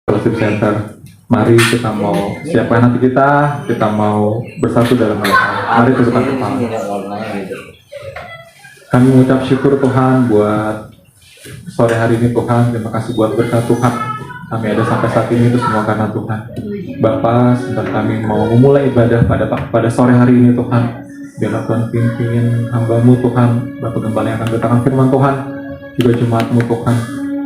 Fellowship Center. Mari kita mau siapkan hati kita mau bersatu dalam doa. Mari tundukkan kepala. Kami mengucap syukur Tuhan buat sore hari ini Tuhan. Terima kasih buat berkat Tuhan. Kami ada sampai saat ini itu semua karena Tuhan. Bapa, sebentar kami mau memulai ibadah pada sore hari ini Tuhan. Biarlah Tuhan pimpin hamba-Mu Tuhan, Bapak Gembala yang akan beritakan firman Tuhan, juga jemaat-Mu Tuhan.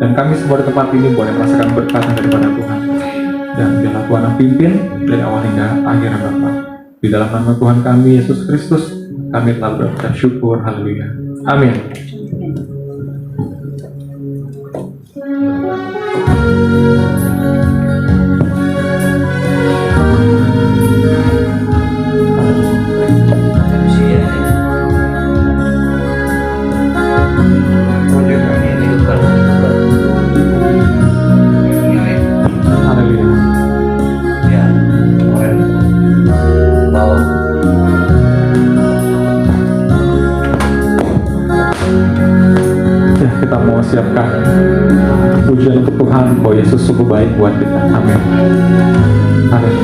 Dan kami semua di tempat ini boleh merasakan berkat daripada Tuhan. Dan biarlah Tuhan yang pimpin dari awal hingga akhir Bapak. Di dalam nama Tuhan kami Yesus Kristus, kami telah berucap syukur. Haleluya. Amin. Kita mau siapkan pujian untuk Tuhan bahwa Yesus sungguh baik buat kita. Amin. Amin.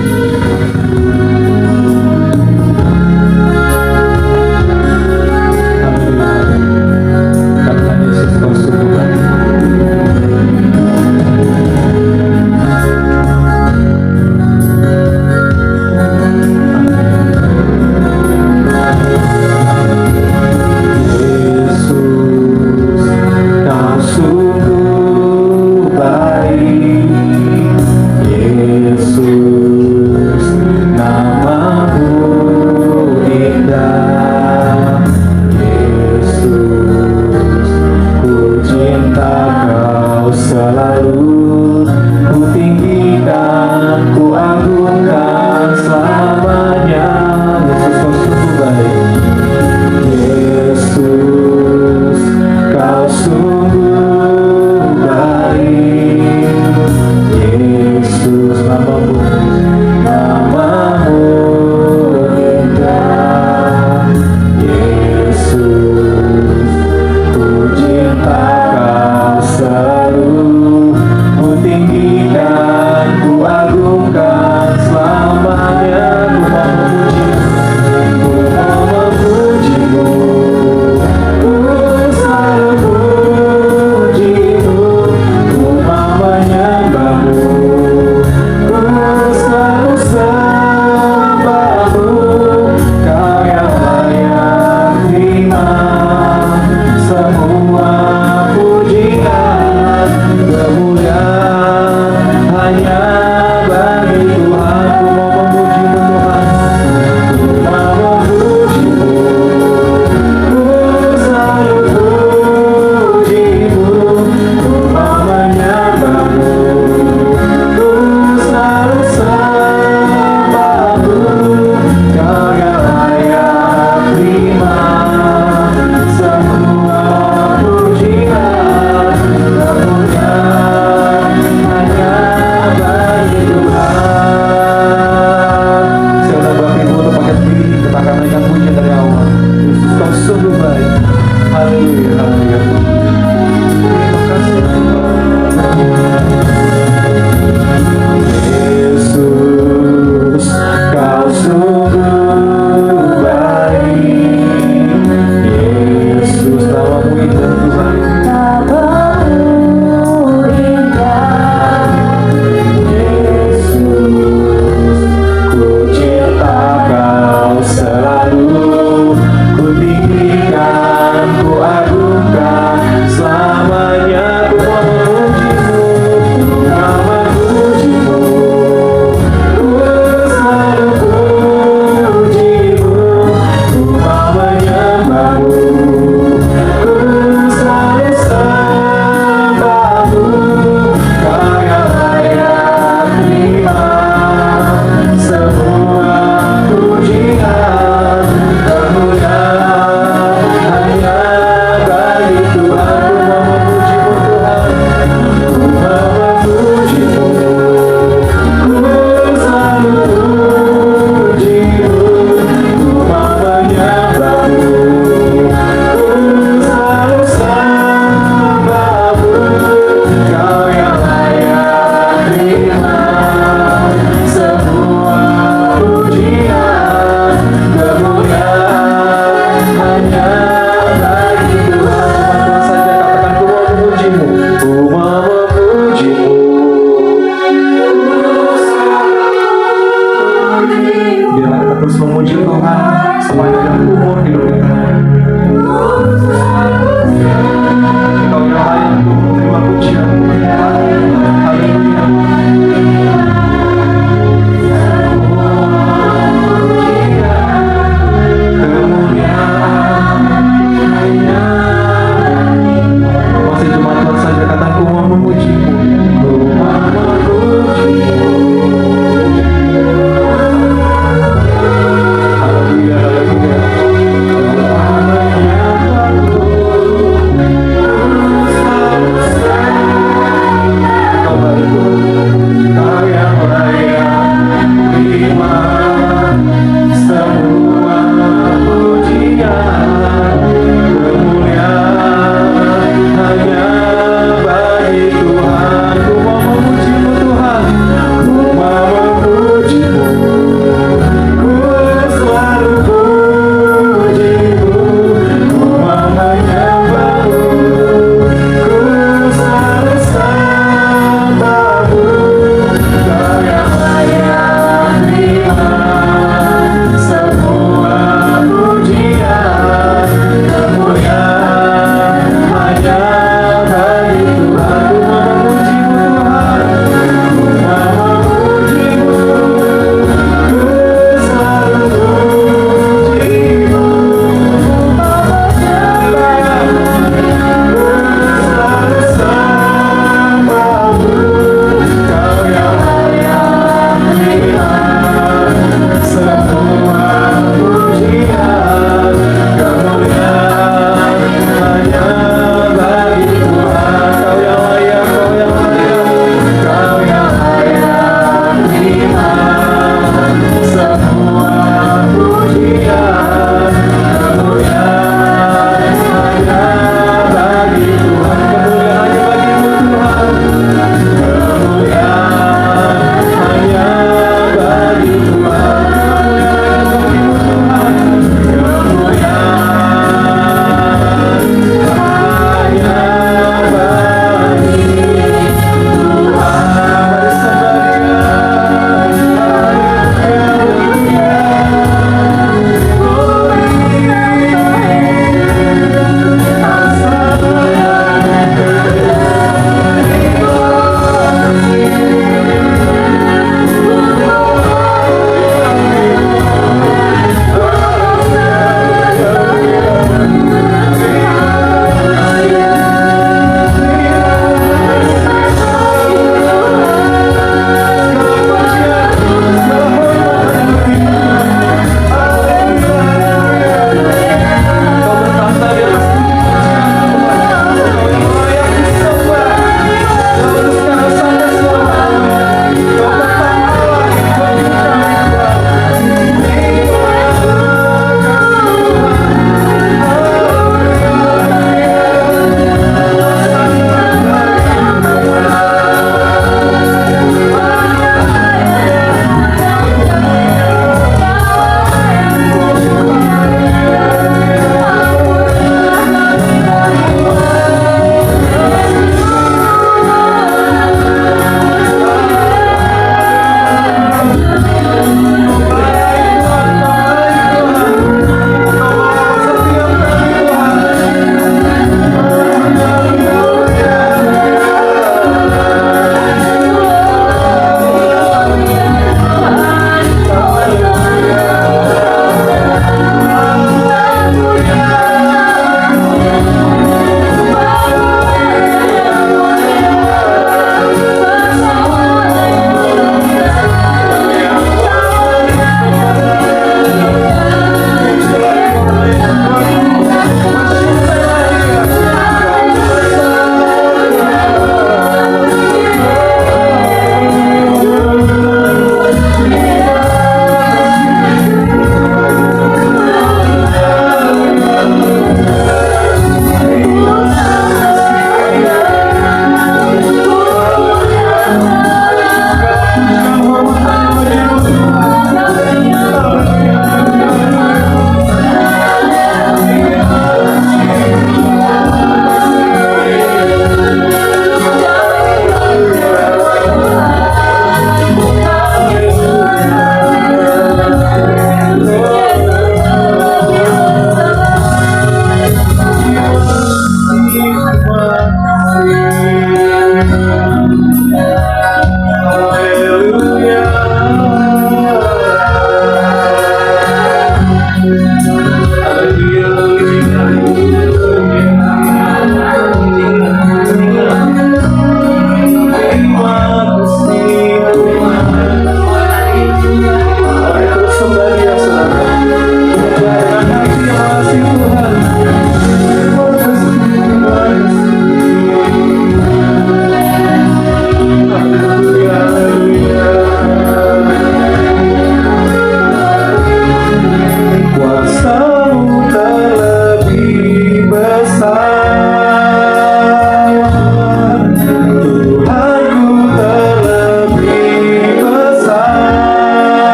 Karena Yesus kau sungguh baik. Yesus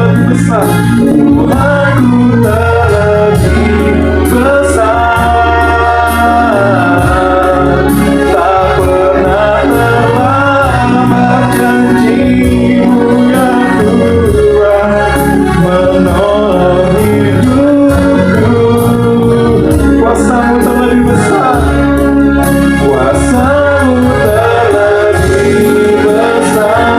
terlebih besar. Tuhanku terlebih besar. Tak pernah terlambat janji-Mu ya Tuhan, menolong hidupku. Kuasa-Mu terlebih besar. Kuasa-Mu terlebih besar.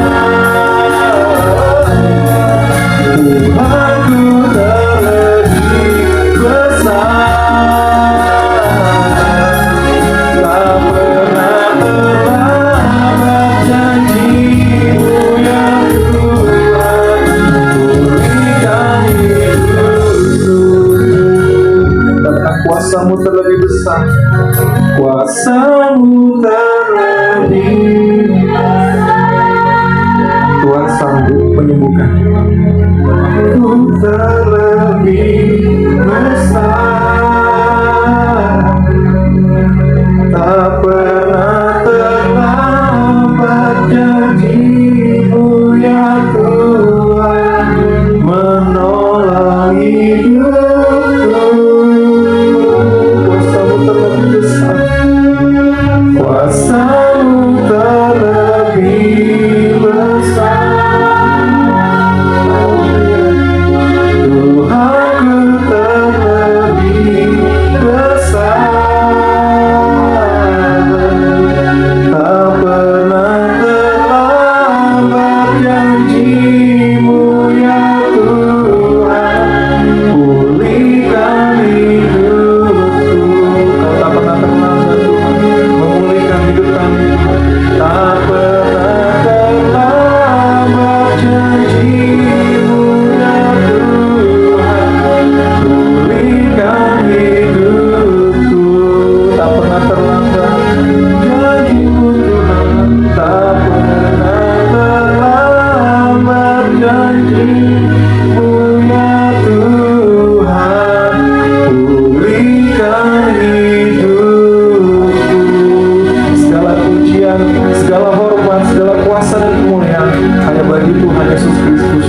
Tuhanku terlebih besar. Tak pernah terlambat janji-Mu ya Tuhan, pulihkan hidupku. Tentang kuasa-Mu terlebih besar. Kuasa-Mu terlebih besar. Tuhan sanggup menyembuhkan. Ku terlebih besar. Tak pernah terlambat janji-Mu ya Tuhan, menolong hidupku. Kuasa-Mu terlebih besar. Kuasa-Mu terlebih besar. Tuhanku terlebih besar. Tak pernah terlambat janji-Mu ya Tuhan, pulihkan hidupku. Kau tak pernah terlambat Tuhan memulihkan hidup kami. Tak pernah terlambat janji-Mu ya Tuhan, pulihkan hidupku. Tak pernah terlambat janji-Mu Tuhan, tak pernah terlambat janji-Mu ya Tuhan, pulihkan hidupku. Segala pujian, segala hormat, segala kuasa dan kemuliaan hanya bagi Tuhan Yesus Kristus.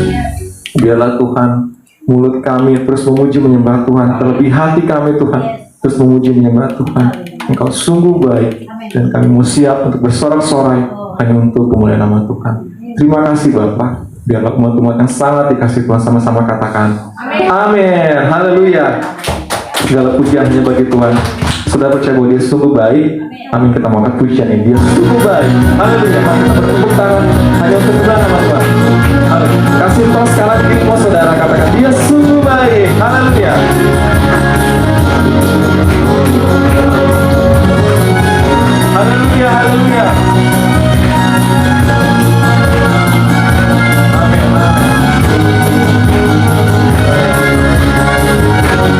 Biarlah Tuhan mulut kami terus memuji menyembah Tuhan, terlebih hati kami Tuhan terus memuji menyembah Tuhan. Engkau sungguh baik dan kami mau siap untuk bersorak-sorai hanya untuk kemuliaan nama Tuhan. Terima kasih Bapa. Biarlah umat-umat yang sangat dikasih Tuhan sama-sama katakan amin. Haleluya. Segala pujian hanya bagi Tuhan. Sudah percaya bahwa Dia sungguh baik? Amin. Kita mau angkat pujian ini. Dia sungguh baik. Haleluya. Mari kita bertepuk tangan hanya untuk kita nama Tuhan. Haleluya. Kasih tos sekali lagi semua saudara katakan Dia sungguh baik. Haleluya. Haleluya. Haleluya. Amin.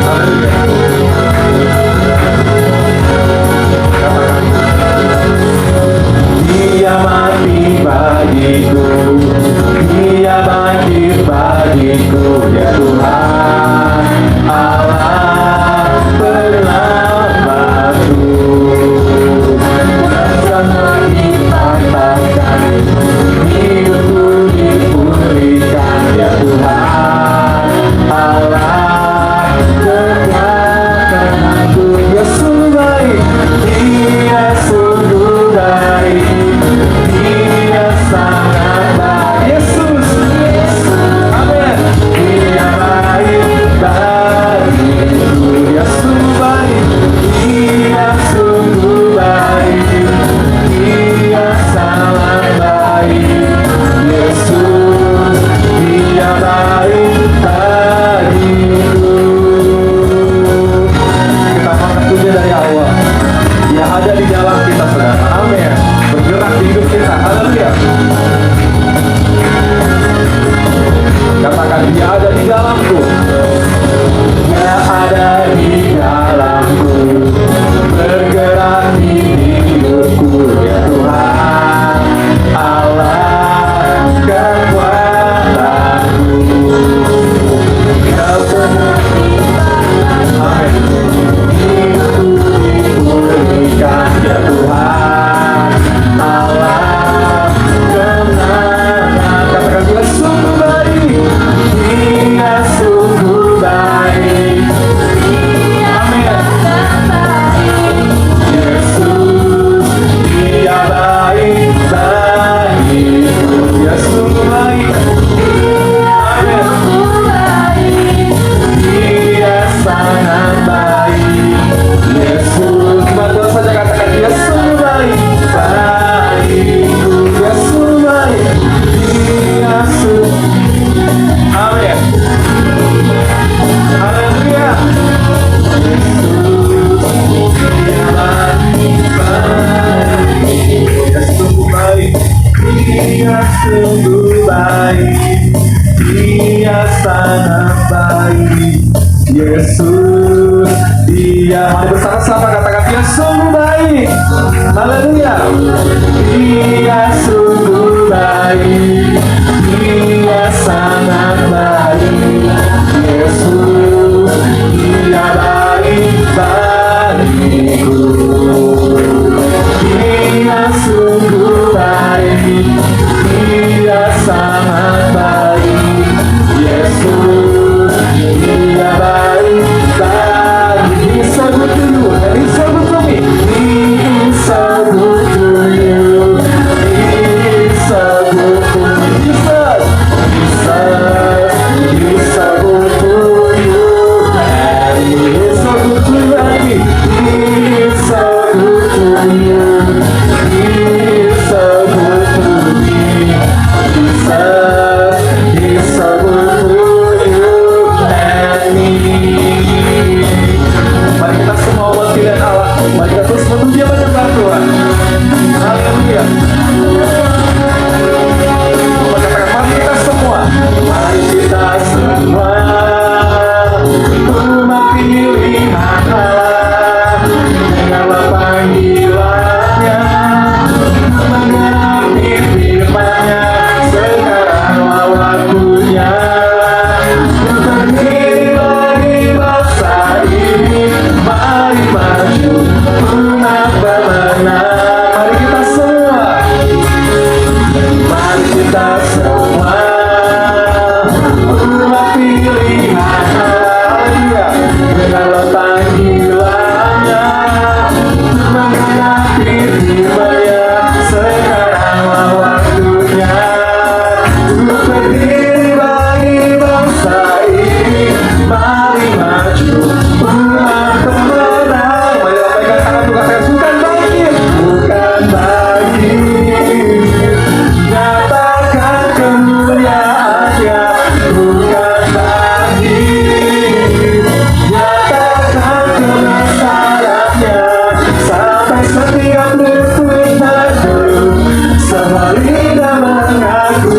Haleluya. Dia mati bagiku, Dia bangkit bagiku, ya Tuhan Allah penyelamatku. Dan menipatkan hidupku dipulihkan, ya Tuhan Allah kekuatan aku. Dia sungguh baik, Dia sungguh baik, Dia sangat baik. Yesus, amin. Dia baik bagiku, Dia sungguh baik, Dia sungguh baik, Dia sangat baik. Yesus, Dia baik bagiku. Kita angkat pujian dari awal. Dia ada di dalam kita, saudara. Amin. Bergerak di hidup kita. Haleluya. Katakan Dia ada di dalamku. Dia ada di dalamku. Bergerak di hidupku, ya Tuhan Allah kekuatanku. Amin. Hidupku dipulihkan, ya Tuhan Allah kemenangan. Katakan Dia sungguh baik, baik. Yesus, Dia. Mari bersama-sama katakan Dia sungguh baik. Haleluya. Dia sungguh baik. Dia sangat baik. Yesus, Dia baik bagiku. Dia sungguh baik. Dia sangat baik. Yesus, Dia baik bagi. He's so good to you, and He's so good to me. He's so good to you. He's so good to me. Jesus, Jesus, He's so good to you, and He's so good to you, baby. He's so good to you. He's so good to me. Jesus, He's so good to you and me. Mari kita semua umat pilihan Allah. Mari kita terus memuji dan menyembah Tuhan. Haleluya. Mari kita semua. Mari kita semua umat pilihan Allah. Dengarlah panggilannya, mengerti firman-Nya. Sekaranglah waktunya. Berdiri lagi bangsa ini. Mari maju umat pemenang. Mari kita semua. Mari kita semua umat pilihan Allah. Dengarlah panggilannya, menghadapi firman-Nya. Sekaranglah waktunya. Untuk berdiri bagi bangsa ini. Mari maju umat pemenang. Mari lambaikan tangan untuk katakan bukan bangkit, bukan bangkit. Nyatakan kemuliaan-Nya, bukan bangkit. Nyatakan kebesaran-Nya, sampai setiap lutut teduh, semua lidah mengaku.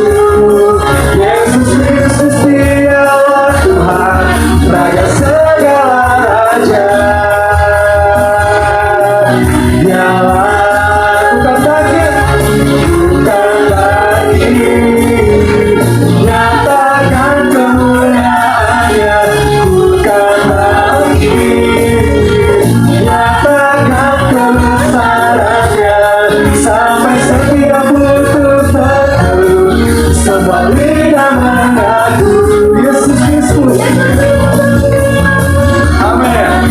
Yesus Kristus Dialah Tuhan, Raja segala raja. Dialah bukan bangkit, bukan bangkit. Nyatakan kemuliaan-Nya, bukan bangkit. Nyatakan kebesaran-Nya, sampai setiap lutut teduh, semua lidah mengaku. Yesus Kristus. Amin.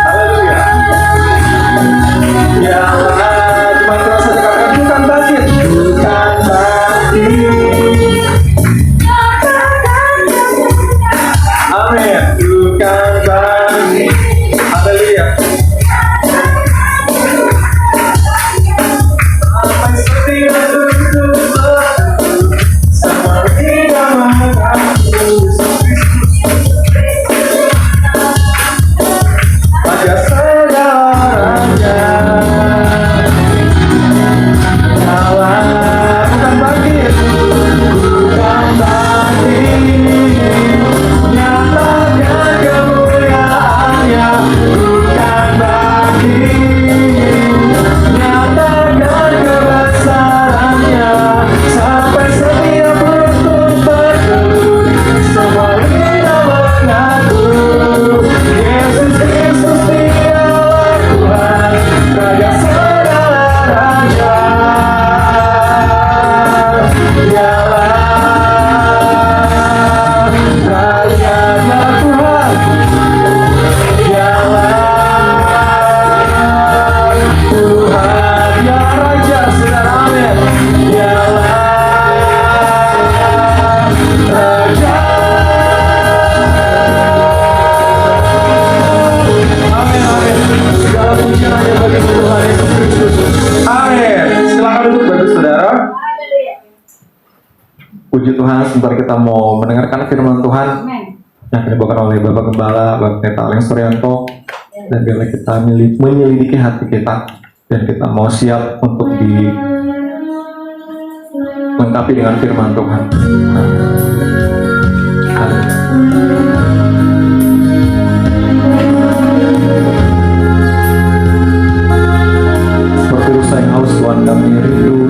Haleluya. Dialah, cuma terasa dikatakan bukan bangkit, bukan bangkit. Amin. Bukan bangkit. Haleluya. Sampai setiap lutut teduh, semua lidah mengaku. Yesus Kristus. Raja segala raja. Dialah bukan bangkit, bukan bangkit. Nyatakan kemuliaan-Nya, bukan bangkit. Nyatakan kebesaran-Nya, sampai setiap lutut teduh, semua lidah mengaku. Yesus Kristus Dialah Tuhan, Raja segala raja. Dialah Rajanya Tuhan. Dialah Tuhan, Dia Raja, saudara. Amin. Dialah Raja. Amin, amin. Segala pujian hanya bagi Tuhan Yesus Kristus. Amin. Silakan duduk bagi saudara. Puji Tuhan, sebentar kita mau mendengarkan firman Tuhan yang dibawakan oleh Bapak Gembala, Bapak Pendeta Aleng Suryanto, dan biarlah kita menyelidiki hati kita, dan kita mau siap untuk lengkapi dengan firman Tuhan. Seperti rusa yang haus, Tuhan, kami rindu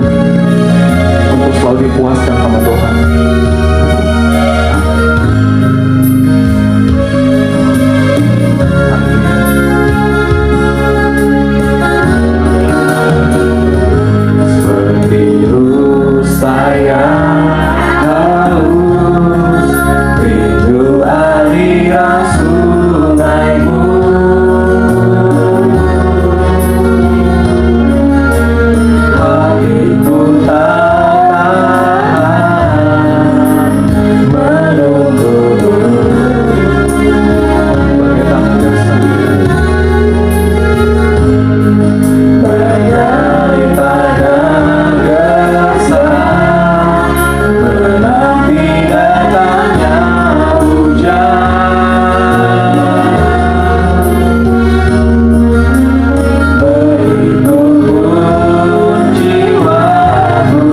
untuk selalu dipuaskan sama Tuhan. Seperti rusa yang haus, rindu aliran sungai-Mu. Hatiku tak tahan menunggu-Mu. Berdari pada gerasa, menanti datangnya hujan. Berhimpun jiwaku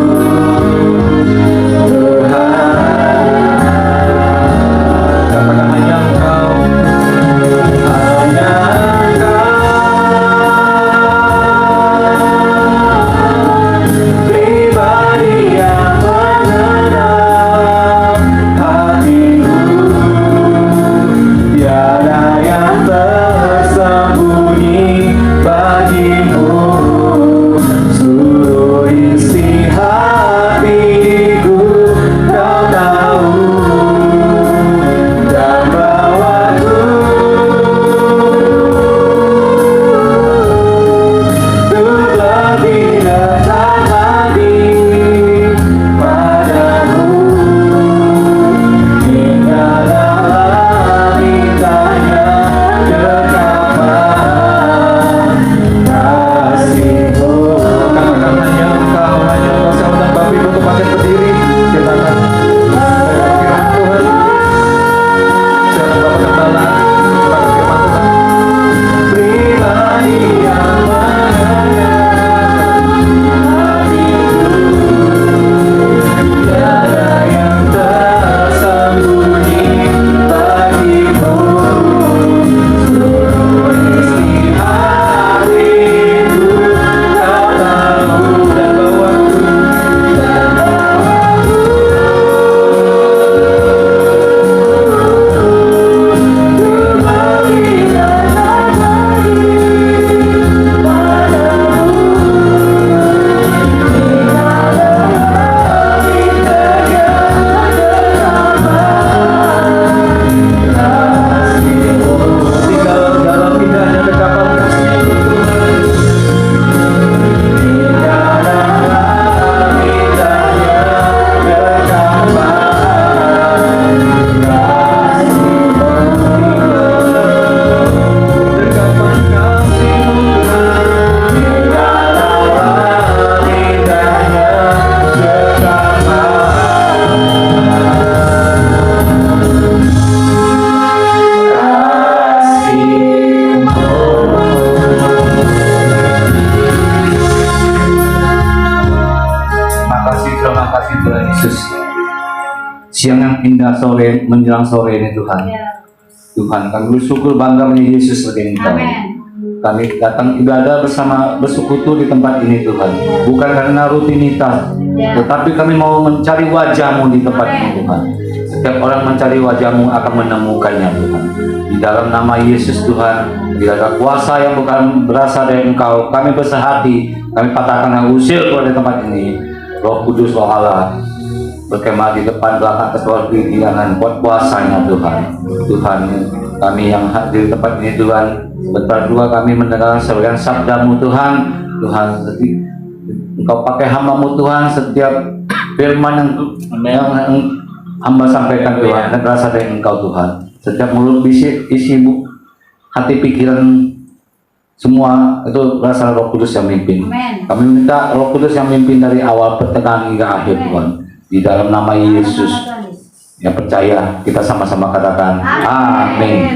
berharap, katakan hanya Engkau, hanya pribadi yang mengenal hatiku. Tiada yang tersembunyi bagimu. Seluruh isi hatiku Kau tahu, dan bawaku untuk lebih dekat lagi padamu. Hingga dalam indahnya genggaman kasih-Mu. Katakan hanya Engkau, hanya Engkau. Saya undang Bapak Ibu untuk bangkit berdiri. Kita akan mendengar firman Tuhan. Saya undang Bapak Gembala untuk bangkit firman Tuhan. Pribadi yang mengenal tiada yang tersembunyi bagimu. Seluruh isi hatiku Kau tahu, dan bawaku kembali datang lagi padamu. Tinggal dalam indahnya dekapan kasih-Mu, Tuhan. Tinggal dalam indahnya dekapan kasih-Mu. Dekapan kasih-Mu, Tuhan. Tinggal dalam indahnya Terima kasih Tuhan Yesus. Siang yang indah sore menjelang sore ini Tuhan. Tuhan, kami bersyukur bangga menjadi Yesus sebagai Engkau. Kami datang ibadah bersama bersekutu di tempat ini Tuhan. Bukan karena rutinitas, tetapi kami mau mencari wajah-Mu di tempat ini Tuhan. Setiap orang mencari wajah-Mu akan menemukannya Tuhan. Di dalam nama Yesus Tuhan, bila ada kuasa yang bukan berasal dari Engkau, kami bersehati, kami patahkan dan usir keluar dari tempat ini. Roh Kudus, Roh Allah, berkemah di depan belakang ketua jangan buat kuasanya Tuhan. Tuhan, kami yang hadir di tempat ini Tuhan, sebentar dua kami mendengar sebagian sabda-Mu Tuhan. Tuhan, Engkau pakai hamba-Mu Tuhan, setiap firman yang hamba sampaikan Tuhan, dan berasal dari Engkau Tuhan. Setiap mulut isi hati pikiran semua itu berasal Roh Kudus yang memimpin. Kami minta Roh Kudus yang memimpin dari awal pertengahan hingga akhir Tuhan. Di dalam nama Yesus. Yang percaya kita sama-sama katakan amin.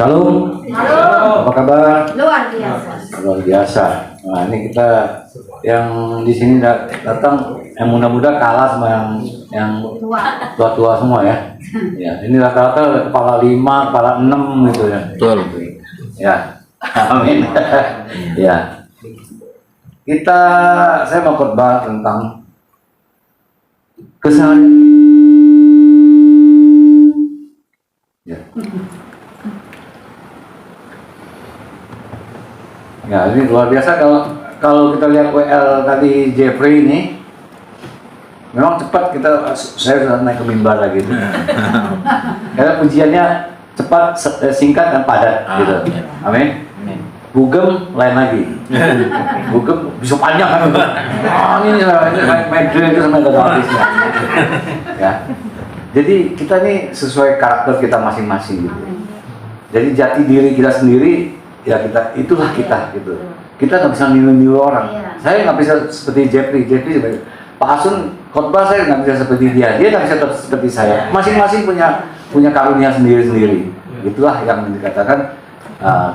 Shalom. Halo. Apa kabar? Luar biasa. Luar biasa. Nah, ini kita yang di sini datang yang muda-muda kalah sama yang Tua. tua-tua semua ya. Ya, ini rata-rata kepala 5, kepala 6 gitu ya. Betul. Ya. Amin. Ya. Saya mau khotbah tentang keseharian. Ya. Ya, ini luar biasa kalau kita lihat WL tadi Jeffrey ini, memang cepat saya sudah naik ke mimbar lagi gitu. Karena pujiannya cepat, singkat dan padat gitu. Amin. Bugem lain lagi. Bugem bisa panjang kan? Ini medre itu sampai gak habisnya. Ya. Jadi kita ini sesuai karakter kita masing-masing gitu. Jadi jati diri kita sendiri, ya itulah kita gitu. Kita nggak bisa niru orang. Saya nggak bisa seperti Jeffrey Pak Asun khotbah, saya nggak bisa seperti dia nggak bisa seperti saya. Masing-masing punya karunia sendiri-sendiri. Itulah yang dikatakan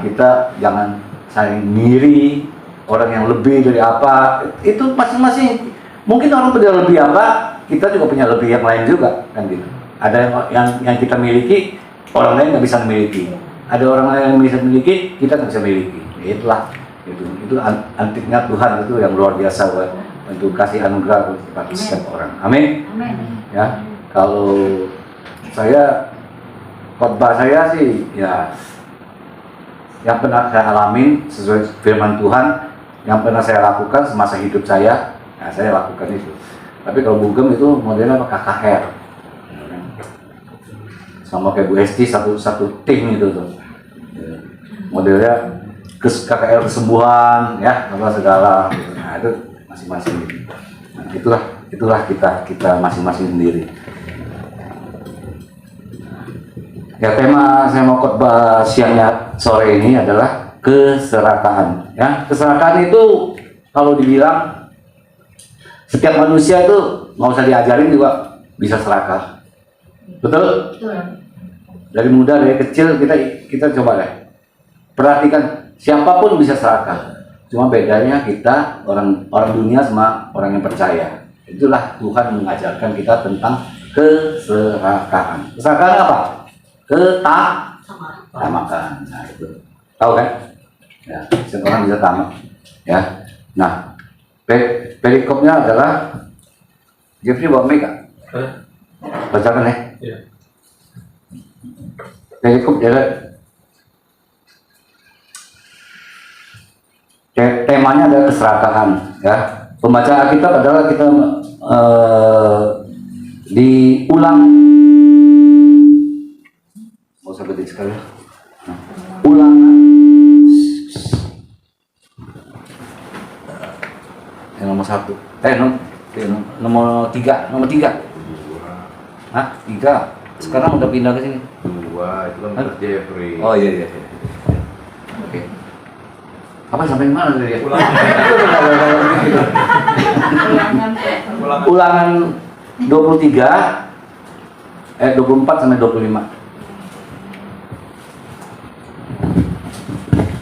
kita jangan saling ngiri orang yang lebih dari apa. Itu masing-masing. Mungkin orang punya lebih apa, kita juga punya lebih yang lain juga kan gitu. Ada yang kita miliki, orang lain nggak bisa memiliki. Ada orang lain yang bisa memiliki, kita nggak bisa miliki. Itulah itu antiknya Tuhan itu yang luar biasa buat untuk kasih anugerah kepada setiap orang. Amin. Ya, kalau khotbah saya sih ya yang pernah saya alamin sesuai firman Tuhan, yang pernah saya lakukan semasa hidup saya, ya saya lakukan itu. Tapi kalau Bugem itu modelnya KKR, sama kayak Bu Esti satu tim itu tuh. Modelnya KKR kesembuhan ya, apa segala. Nah, itu masing-masing gitu. Nah, itulah kita masing-masing sendiri. Ya, tema saya mau khotbah siangnya sore ini adalah keserakahan. Ya, keserakahan itu kalau dibilang setiap manusia itu nggak usah diajarin juga bisa serakah. Betul? Dari muda, dari kecil kita coba deh. Perhatikan, siapapun bisa serakah. Cuma bedanya kita orang dunia sama orang yang percaya. Itulah Tuhan mengajarkan kita tentang keserakahan. Keserakahan apa? Ketamakan. Nah, itu. Tahu kan? Ya, setiap orang bisa tamak. Ya. Nah, perikopnya adalah Jeffrey bawa mic. Bacakan ya. Iya. Perikop adalah temanya adalah keserakahan, ya. Pembacaan Alkitab adalah kita diulang. Mau usah betik sekali. Nah, ulangan. Yang nomor 1. Nomor 3. Nomor 3. Hah? 3. Sekarang udah pindah ke sini. 2 itu kan Jeffrey. Oh iya. Oke. Apa sampai mana tadi? Ulangan 23 24 sampai 25.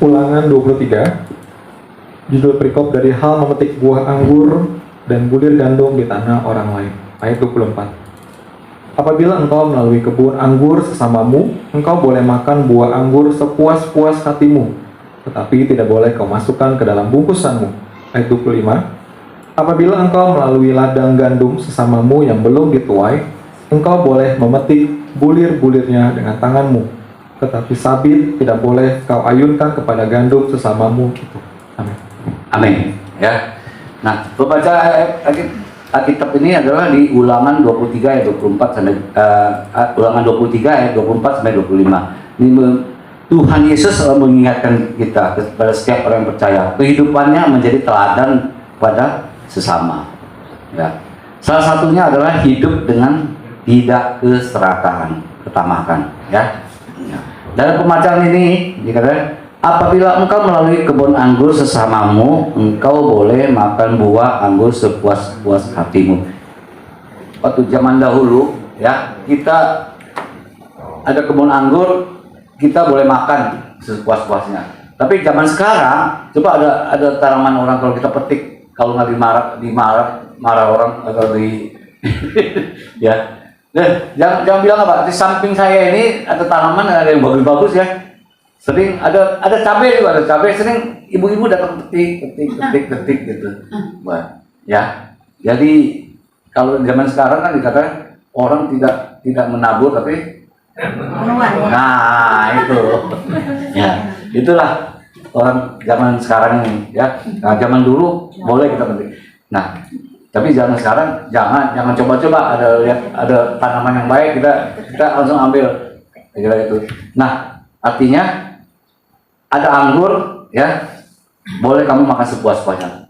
Ulangan 23. Judul perikop dari hal memetik buah anggur dan bulir gandum di tanah orang lain. Ayat 24. Apabila engkau melalui kebun anggur sesamamu, engkau boleh makan buah anggur sepuas-puas hatimu, tetapi tidak boleh kau masukkan ke dalam bungkusanmu. Ayat 25. Apabila engkau melalui ladang gandum sesamamu yang belum dituai, engkau boleh memetik bulir-bulirnya dengan tanganmu, tetapi sabit tidak boleh kau ayunkan kepada gandum sesamamu itu. Amin. Amin. Ya. Nah, pembaca Alkitab ini adalah di Ulangan 23 ayat 24 sampai Ulangan 23 ayat 24 sampai 25. Ini Tuhan Yesus selalu mengingatkan kita kepada setiap orang yang percaya, kehidupannya menjadi teladan pada sesama. Ya. Salah satunya adalah hidup dengan tidak keserakahan, ketamakan. Ya. Dalam pembacaan ini dikatakan, apabila engkau melalui kebun anggur sesamamu, engkau boleh makan buah anggur sepuas-puas hatimu. Waktu zaman dahulu, ya, kita ada kebun anggur, kita boleh makan sepuas-puasnya. Tapi zaman sekarang, coba ada tanaman orang kalau kita petik, kalau nggak marah orang atau di ya. Jangan bilang apa, di samping saya ini ada tanaman, ada yang bagus-bagus ya. Sering ada cabai juga, ada cabai sering ibu-ibu datang petik gitu. Wah, ya. Jadi kalau zaman sekarang kan dikatakan orang tidak menabur tapi nah itu ya itulah orang zaman sekarang ini ya. Nah, zaman dulu boleh kita petik. Nah, tapi zaman sekarang jangan coba-coba ada tanaman yang baik kita langsung ambil kira itu. Nah, artinya ada anggur ya, boleh kamu makan sepuas-puasnya.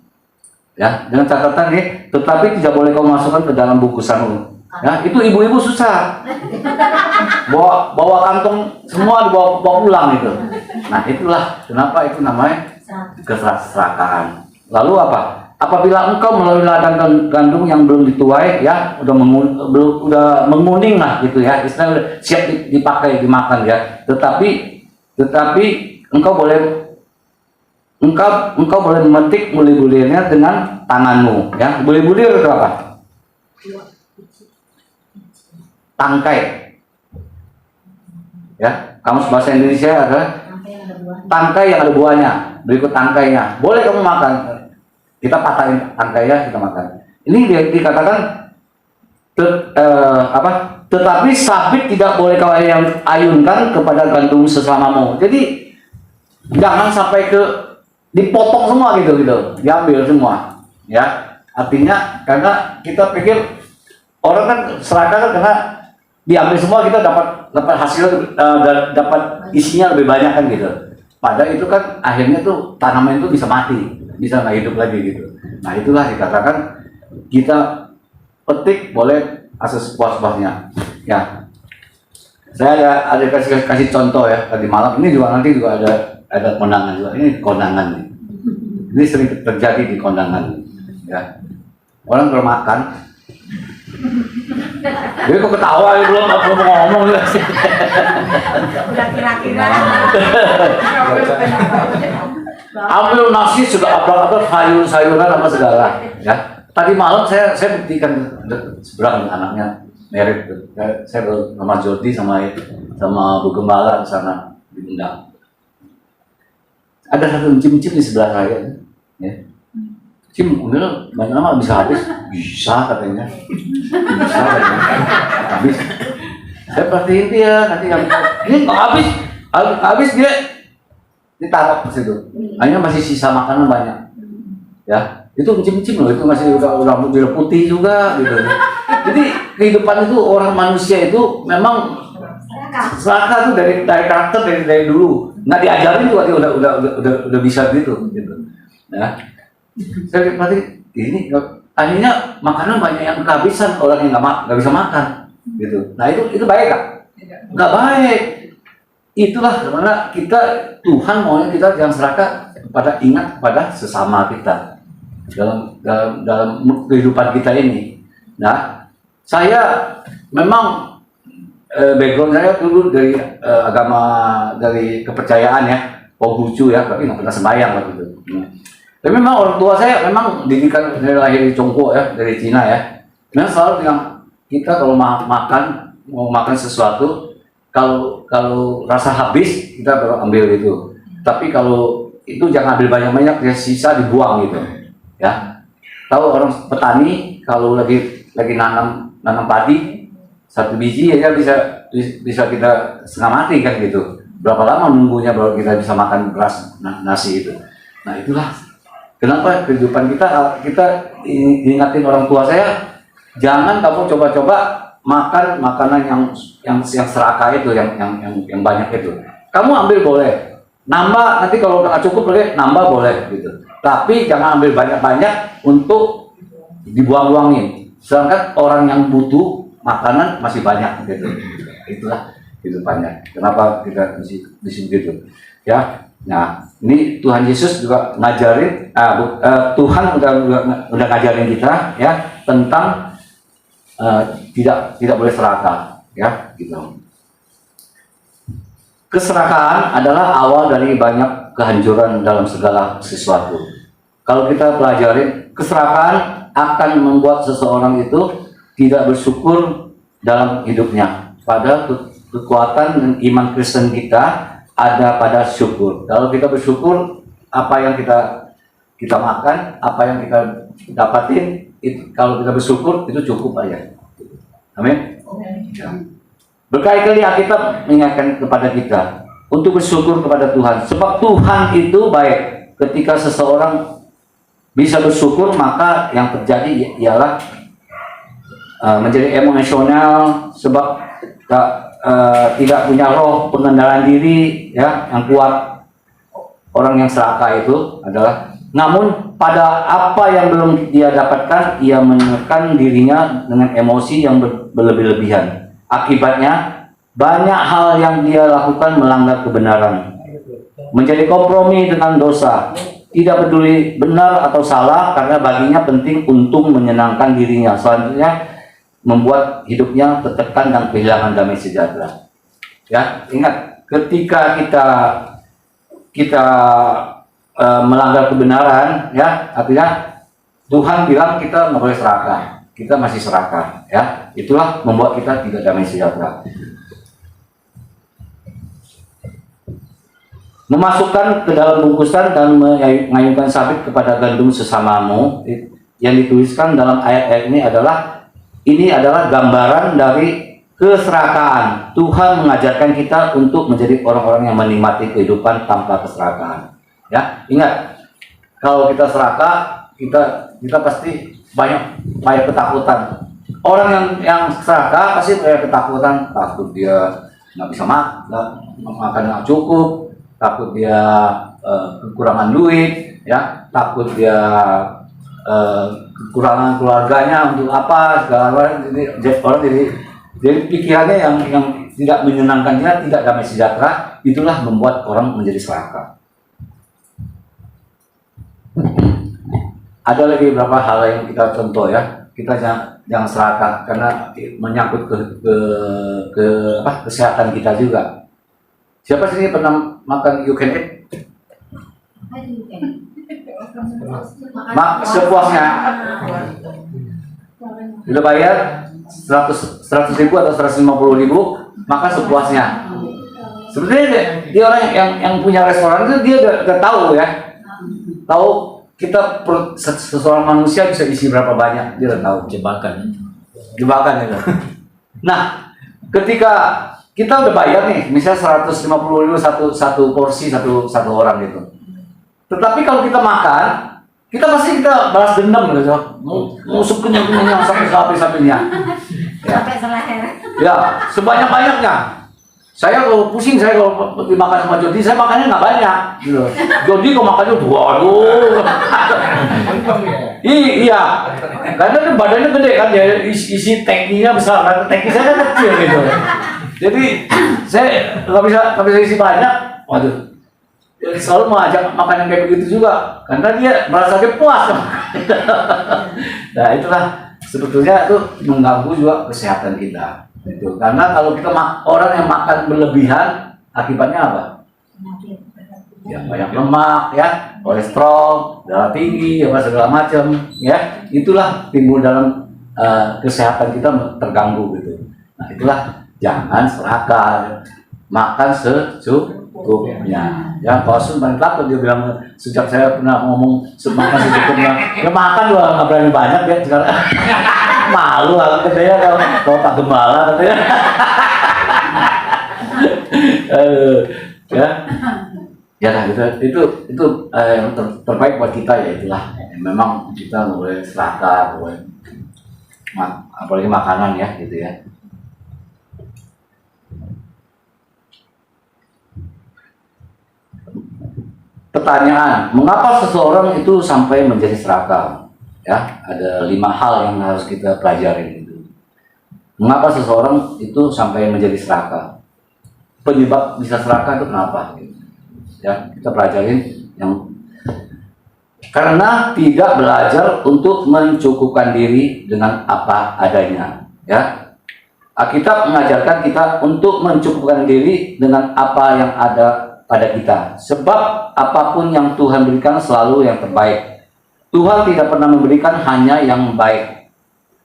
Ya, dengan catatan nih, tetapi tidak boleh kamu masukkan ke dalam bungkusanmu. Ya, itu ibu-ibu susah. Bawa kantong semua dibawa pulang itu. Nah, itulah kenapa itu namanya keserakahan. Lalu apa? Apabila engkau melalui ladang gandum yang belum dituai, ya, udah menguning lah gitu ya, istilah siap dipakai dimakan ya. Tetapi engkau boleh memetik bulir-bulirnya dengan tanganmu, ya. Bulir-bulir itu apa? Tangkai, ya. Kamus bahasa Indonesia adalah tangkai yang ada buahnya. Berikut tangkainya, boleh kamu makan. Kita patahin tangkainya, kita makan. Ini dikatakan tetapi sabit tidak boleh kau ayunkan kepada gandum seselamamu. Jadi jangan sampai dipotong semua gitu, diambil semua, ya. Artinya karena kita pikir orang kan serakah kan karena diambil semua kita dapat hasil, dapat isinya lebih banyak kan gitu. Padahal itu kan akhirnya tuh tanaman itu bisa mati, bisa nggak hidup lagi gitu. Nah, itulah dikatakan kita petik boleh asal puas-puasnya, ya. Saya ada kasih contoh ya tadi malam. Ini juga nanti juga ada kondangan juga. Ini kondangan nih. Ini sering terjadi di kondangan, ya. Orang kalau makan, dia kok ketawa ya, belum ngomong ya. Udah kira-kira. Ambil nasi sudah apa sayur-sayuran apa segala, ya. Tadi malam saya buktikan seberang anaknya merit tuh. Saya sama Jody sama Bu Gembala di sana diundang. Ada satu cim-cim di sebelah saya, ya. Cim, udah banyak lama bisa habis, bisa katanya, habis. Saya perhatiin dia, nanti yang ini nggak habis dia ditaruh ke situ. Akhirnya masih sisa makanan banyak, ya. Itu cim-cim loh, itu masih udah putih juga gitu. Jadi kehidupan itu orang manusia itu memang serakah tuh dari karakter dari dulu. Nggak diajarin juga dia udah bisa gitu. Ya. Saya berarti ini akhirnya makanan banyak yang kehabisan, orang yang nggak bisa makan gitu. Nah itu baik kan? Nggak baik. Itulah karena Tuhan maunya kita jangan serakah ingat pada sesama kita dalam kehidupan kita ini. Nah, saya memang background saya dulu dari agama, dari kepercayaan ya, Konghucu ya, tapi nggak pernah sembahyang waktu itu. Tapi memang orang tua saya memang didikan dari lahir di Congko ya, dari Cina ya. Memang selalu bilang kita kalau mau makan sesuatu, kalau rasa habis kita baru ambil itu. Tapi kalau itu jangan ambil banyak-banyak, ya sisa dibuang gitu. Ya. Tahu orang petani kalau lagi nanam padi, satu biji aja bisa kita setengah mati kan gitu. Berapa lama nunggunya baru kita bisa makan beras nasi itu. Nah, itulah kenapa kehidupan kita ingatin orang tua saya, jangan kamu coba-coba makan makanan yang serakah itu, yang banyak itu. Kamu ambil boleh, nambah nanti kalau nggak cukup boleh nambah boleh gitu. Tapi jangan ambil banyak-banyak untuk dibuang-buangin. Sedangkan orang yang butuh makanan masih banyak gitu. Itulah kehidupannya. Kenapa kita di sini gitu? Ya. Nah, ini Tuhan Yesus juga ngajarin, Tuhan udah ngajarin kita ya tentang tidak boleh serakah, ya gitu. Keserakahan adalah awal dari banyak kehancuran dalam segala sesuatu. Kalau kita pelajari, keserakahan akan membuat seseorang itu tidak bersyukur dalam hidupnya. Padahal kekuatan dan iman Kristen kita ada pada syukur. Kalau kita bersyukur, apa yang kita makan, apa yang kita dapatin, kalau kita bersyukur itu cukup aja. Amin. Ya. Berkali-kali Alkitab mengingatkan kepada kita untuk bersyukur kepada Tuhan. Sebab Tuhan itu baik. Ketika seseorang bisa bersyukur, maka yang terjadi ialah menjadi emosional, sebab tidak punya roh pengendalian diri ya yang kuat. Orang yang serakah itu adalah, namun pada apa yang belum dia dapatkan, ia menekan dirinya dengan emosi yang berlebih-lebihan. Akibatnya, banyak hal yang dia lakukan melanggar kebenaran, menjadi kompromi dengan dosa, tidak peduli benar atau salah, karena baginya penting untung menyenangkan dirinya. Selanjutnya, membuat hidupnya tertekan dan kehilangan damai sejahtera. Ya, ingat, ketika kita melanggar kebenaran, ya, artinya Tuhan bilang kita nggak boleh serakah, kita masih serakah, ya, itulah membuat kita tidak damai sejahtera. Memasukkan ke dalam bungkusan dan mengayunkan sabit kepada gandum sesamamu, yang dituliskan dalam ayat-ayat ini adalah gambaran dari keserakahan. Tuhan mengajarkan kita untuk menjadi orang-orang yang menikmati kehidupan tanpa keserakahan. Ya, ingat, kalau kita serakah, kita pasti banyak ketakutan. Orang yang serakah pasti banyak ketakutan, takut dia nggak bisa makan nggak cukup, takut dia kekurangan duit, ya, takut dia kekurangan keluarganya untuk apa segala macam. Jadi pikirannya yang tidak menyenangkan dia, tidak damai sejahtera, itulah membuat orang menjadi serakah. Ada lagi beberapa hal yang kita contoh ya. Kita jangan serakah karena menyangkut ke kesehatan kita juga. Siapa sih pernah makan you can eat? Sepuasnya. Udah bayar 100 ribu atau 150.000, maka sepuasnya. Sebenarnya dia orang yang punya restoran itu dia udah tahu ya, tahu kita seseorang manusia bisa isi berapa banyak, dia udah tahu. Jebakan itu. Nah, ketika kita udah bayar nih, misalnya 150.000 satu porsi satu orang gitu. Tetapi kalau kita makan, kita balas dendam gitu, musuh kenyang sampai habis-habisnya. Sampai seleher. Ya, sebanyak-banyaknya. Saya kalau pusing, saya kalau dimakan sama Jody, saya makannya nggak banyak. Gitu. Jody kalau makannya waduh. Iya, karena badannya gede kan, ya isi tankinya besar, kan tanki saya kan kecil gitu. Jadi saya nggak bisa isi banyak. Waduh, selalu mau ajak makan yang kayak begitu juga, karena dia merasa dia puas. Nah itulah sebetulnya itu mengganggu juga kesehatan kita. Itu karena kalau kita orang yang makan berlebihan, akibatnya apa? Ya, banyak lemak, ya, kolesterol, darah tinggi, apa segala macam, ya. Itulah timbul dalam kesehatan kita terganggu gitu. Nah itulah jangan serakah, makan secukupnya. Ya, Paulus paling takut, dia bilang sejak saya pernah ngomong makan secukupnya, ya makan juga nggak berani banyak ya sekarang. Malu aku katanya kalau Pak Gembala katanya. Ya nah, itu yang terbaik buat kita, ya itulah. Memang kita nggak boleh serakah, apalagi makanan ya gitu ya. Pertanyaan, mengapa seseorang itu sampai menjadi serakah? Ya, ada 5 hal yang harus kita pelajari itu. Mengapa seseorang itu sampai menjadi serakah? Penyebab bisa serakah itu kenapa? Ya, kita pelajarin yang karena tidak belajar untuk mencukupkan diri dengan apa adanya. Ya, Alkitab mengajarkan kita untuk mencukupkan diri dengan apa yang ada pada kita. Sebab apapun yang Tuhan berikan selalu yang terbaik. Tuhan tidak pernah memberikan hanya yang baik.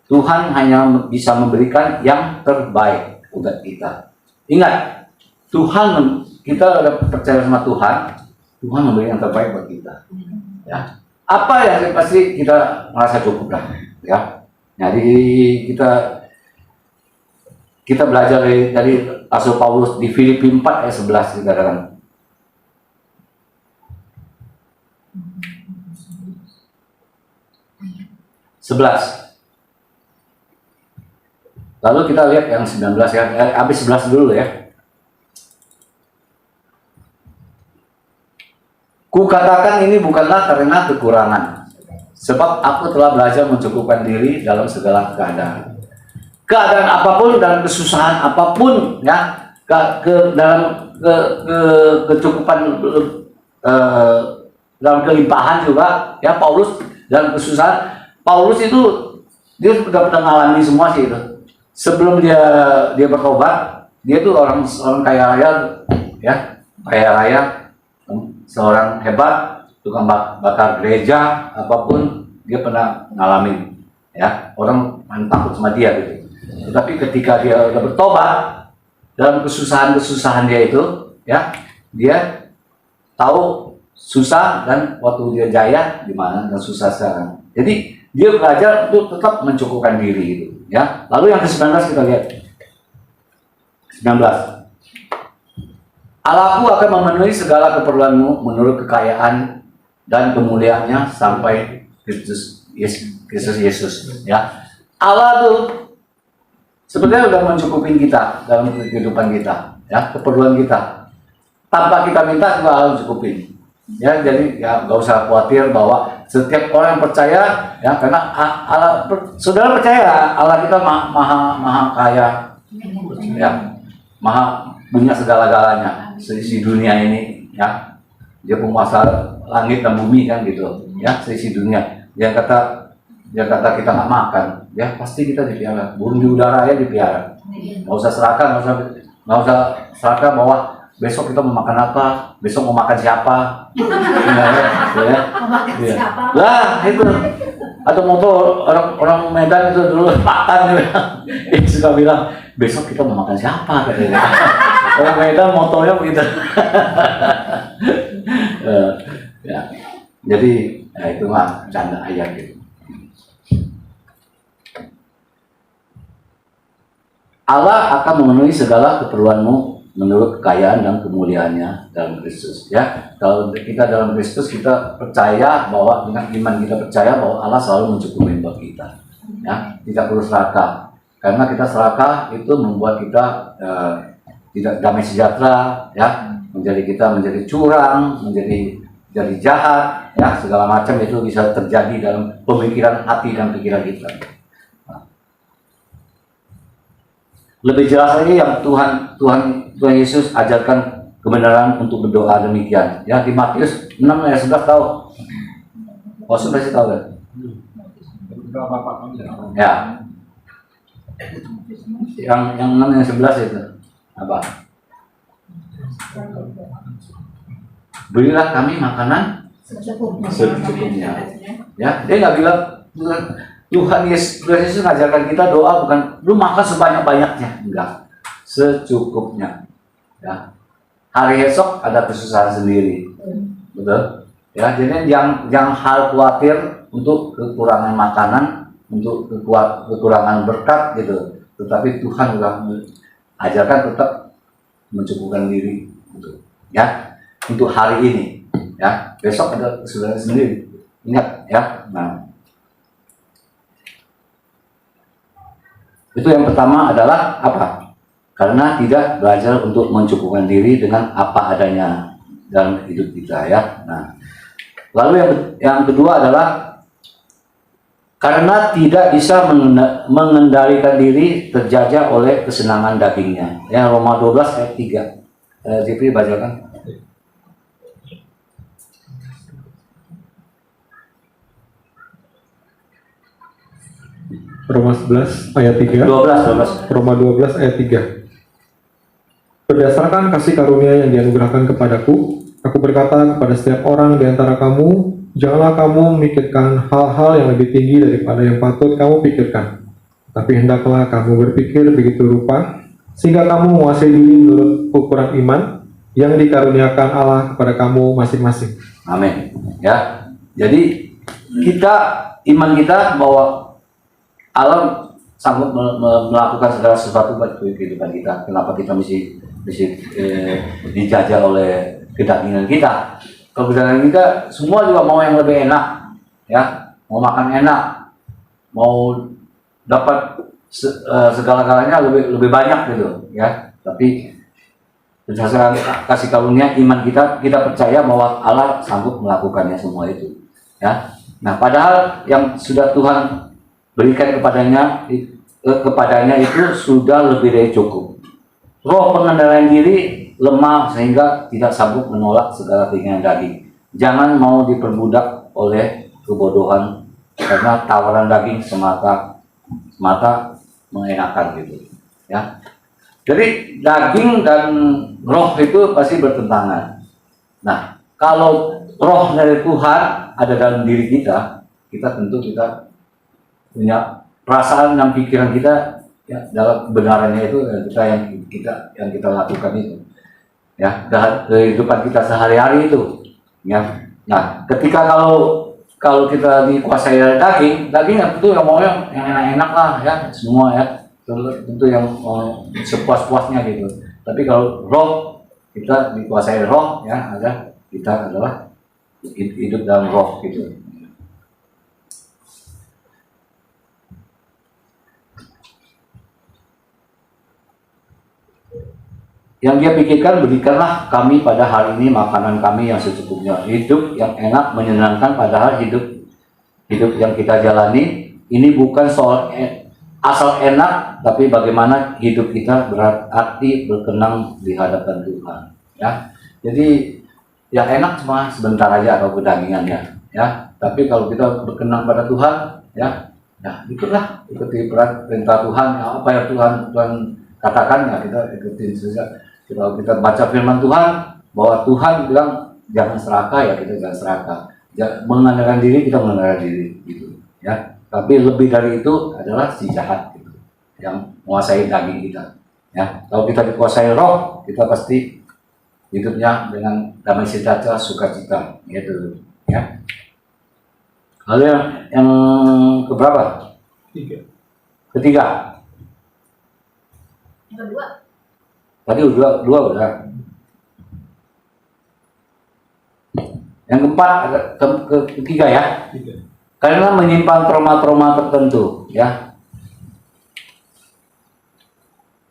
Tuhan hanya bisa memberikan yang terbaik buat kita. Ingat, Tuhan, kita udah percaya sama Tuhan, Tuhan memberi yang terbaik buat kita. Ya. Apa yang pasti kita merasa cukup lah. Ya. Jadi kita belajar dari Rasul Paulus di Filipi 4 ayat 11 dikatakan. Lalu kita lihat yang 19 ya, habis 11 dulu ya. Kukatakan ini bukanlah karena kekurangan, sebab aku telah belajar mencukupkan diri dalam segala keadaan. Keadaan apapun, dalam kesusahan apapun, ya, dalam kecukupan, dalam kelimpahan juga, ya, Paulus dalam kesusahan. Paulus itu dia sudah pernah mengalami semua sih itu. Sebelum dia bertobat, dia tuh orang kaya raya, ya, kaya raya, seorang hebat, tukang bakar gereja, apapun dia pernah ngalamin, ya, orang takut sama dia gitu. Tetapi ketika dia udah bertobat dalam kesusahan dia itu, ya, dia tahu susah dan waktu dia jaya gimana dan susah sekarang. Jadi dia belajar untuk tetap mencukupkan diri itu, ya. Lalu yang ke-19 kita lihat. 19. Allahku akan memenuhi segala keperluanmu menurut kekayaan dan kemuliaannya sampai Kristus Yesus, ya. Allah tuh sebenarnya sudah mencukupin kita dalam kehidupan kita, ya, keperluan kita. Tanpa kita minta juga Allah cukupin. Ya, jadi ya nggak usah khawatir bahwa setiap orang percaya, ya, karena Allah, saudara percaya Allah kita maha kaya, ya, maha punya segala-galanya seisi dunia ini, ya. Dia penguasa langit dan bumi kan gitu, ya, seisi dunia. Yang kata kita nggak makan, ya pasti kita dipiara. Burung di udara ya dipiara. Nggak usah serakah bahwa besok kita mau makan apa, besok mau makan siapa, ya. Lah itu, atau motor orang Medan itu dulu makan, dia suka bilang besok kita mau makan siapa katanya. Orang Medan motonya begitu. Ya. Jadi ya itu mah canda ayat gitu. Allah akan memenuhi segala keperluanmu menurut kekayaan dan kemuliaannya dalam Kristus, ya. Kalau kita dalam Kristus, kita percaya bahwa dengan iman kita percaya bahwa Allah selalu mencukupi buat kita, ya. Tidak perlu serakah, karena kita serakah itu membuat kita tidak damai sejahtera, ya. Kita menjadi curang, menjadi jahat, ya. Segala macam itu bisa terjadi dalam pemikiran hati dan pikiran kita. Lebih jelas lagi yang Tuhan Yesus ajarkan kebenaran untuk berdoa demikian. Ya, di Matius 6 ayat 11 tahu. Maksud pasti tahu kan? Ya. Yang 6 yang 11 itu apa? Berilah kami makanan secukupnya. Ya, dia nggak bilang Tuhan Yesus mengajarkan kita doa bukan lu makan sebanyak-banyaknya, enggak, secukupnya, ya. Hari esok ada kesusahan sendiri, betul, ya. Jadi jangan hal khawatir untuk kekurangan makanan, untuk kekurangan berkat gitu. Tetapi Tuhan sudah ajarkan tetap mencukupkan diri, gitu, ya, untuk hari ini, ya. Besok ada kesusahan sendiri, ingat, ya. Nah, itu yang pertama adalah apa? Karena tidak belajar untuk mencukupkan diri dengan apa adanya dalam hidup kita, ya. Nah, lalu yang kedua adalah karena tidak bisa mengendalikan diri terjajah oleh kesenangan dagingnya. Ya, Roma 12 ayat 3. Jepri bacakan. Roma 11 ayat 3. 12. Roma 12 ayat 3. Berdasarkan kasih karunia yang dianugerahkan kepadaku, aku berkata kepada setiap orang di antara kamu, janganlah kamu memikirkan hal-hal yang lebih tinggi daripada yang patut kamu pikirkan. Tapi hendaklah kamu berpikir begitu rupa, sehingga kamu menguasai diri menurut ukuran iman yang dikaruniakan Allah kepada kamu masing-masing. Amin. Ya. Jadi iman kita bahwa Allah sanggup melakukan segala sesuatu buat kehidupan kita. Kenapa kita mesti dijajah oleh kedagingan kita? Kalau kedagingan kita semua juga mau yang lebih enak, ya, mau makan enak, mau dapat segala-galanya lebih banyak gitu, ya. Tapi berdasarkan kasih karunia iman kita percaya bahwa Allah sanggup melakukannya semua itu, ya. Nah, padahal yang sudah Tuhan berikan kepadanya itu sudah lebih dari cukup. Roh pengendalian diri lemah sehingga tidak sanggup menolak segala keinginan daging. Jangan mau diperbudak oleh kebodohan karena tawaran daging semata mengenakan gitu, ya. Jadi daging dan roh itu pasti bertentangan. Nah, kalau roh dari Tuhan ada dalam diri kita tentu kita punya perasaan dan pikiran kita, ya, dalam kebenarannya itu yang kita lakukan itu, ya, dalam kehidupan kita sehari-hari itu, ya. Nah, ketika kalau kita dikuasai dari daging tentu yang mau yang enak-enak lah, ya, semua, ya, tentu yang sepuas-puasnya gitu. Tapi kalau roh, kita dikuasai roh, ya, kita adalah hidup dalam roh gitu. Yang dia pikirkan, berikanlah kami pada hari ini makanan kami yang secukupnya. Hidup yang enak, menyenangkan, padahal hidup yang kita jalani ini bukan soal asal enak, tapi bagaimana hidup kita berarti berkenan di hadapan Tuhan, ya. Jadi yang enak cuma sebentar aja atau kedagingannya, ya. Tapi kalau kita berkenan pada Tuhan, ya, itulah ikuti perintah Tuhan, ya, apa yang Tuhan katakan, ya, kita ikutin saja. Kalau kita baca firman Tuhan bahwa Tuhan bilang jangan serakah, ya kita jangan serakah. Mengandalkan diri, kita mengandalkan diri gitu, ya. Tapi lebih dari itu adalah si jahat gitu, yang menguasai daging kita, ya. Kalau kita dikuasai roh, kita pasti hidupnya dengan damai sejahtera, sukacita, gitu, ya. Lalu yang keberapa? Ketiga. Yang kedua. Tadi dua udah. Yang keempat, ketiga, ya. Karena menyimpan trauma-trauma tertentu, ya.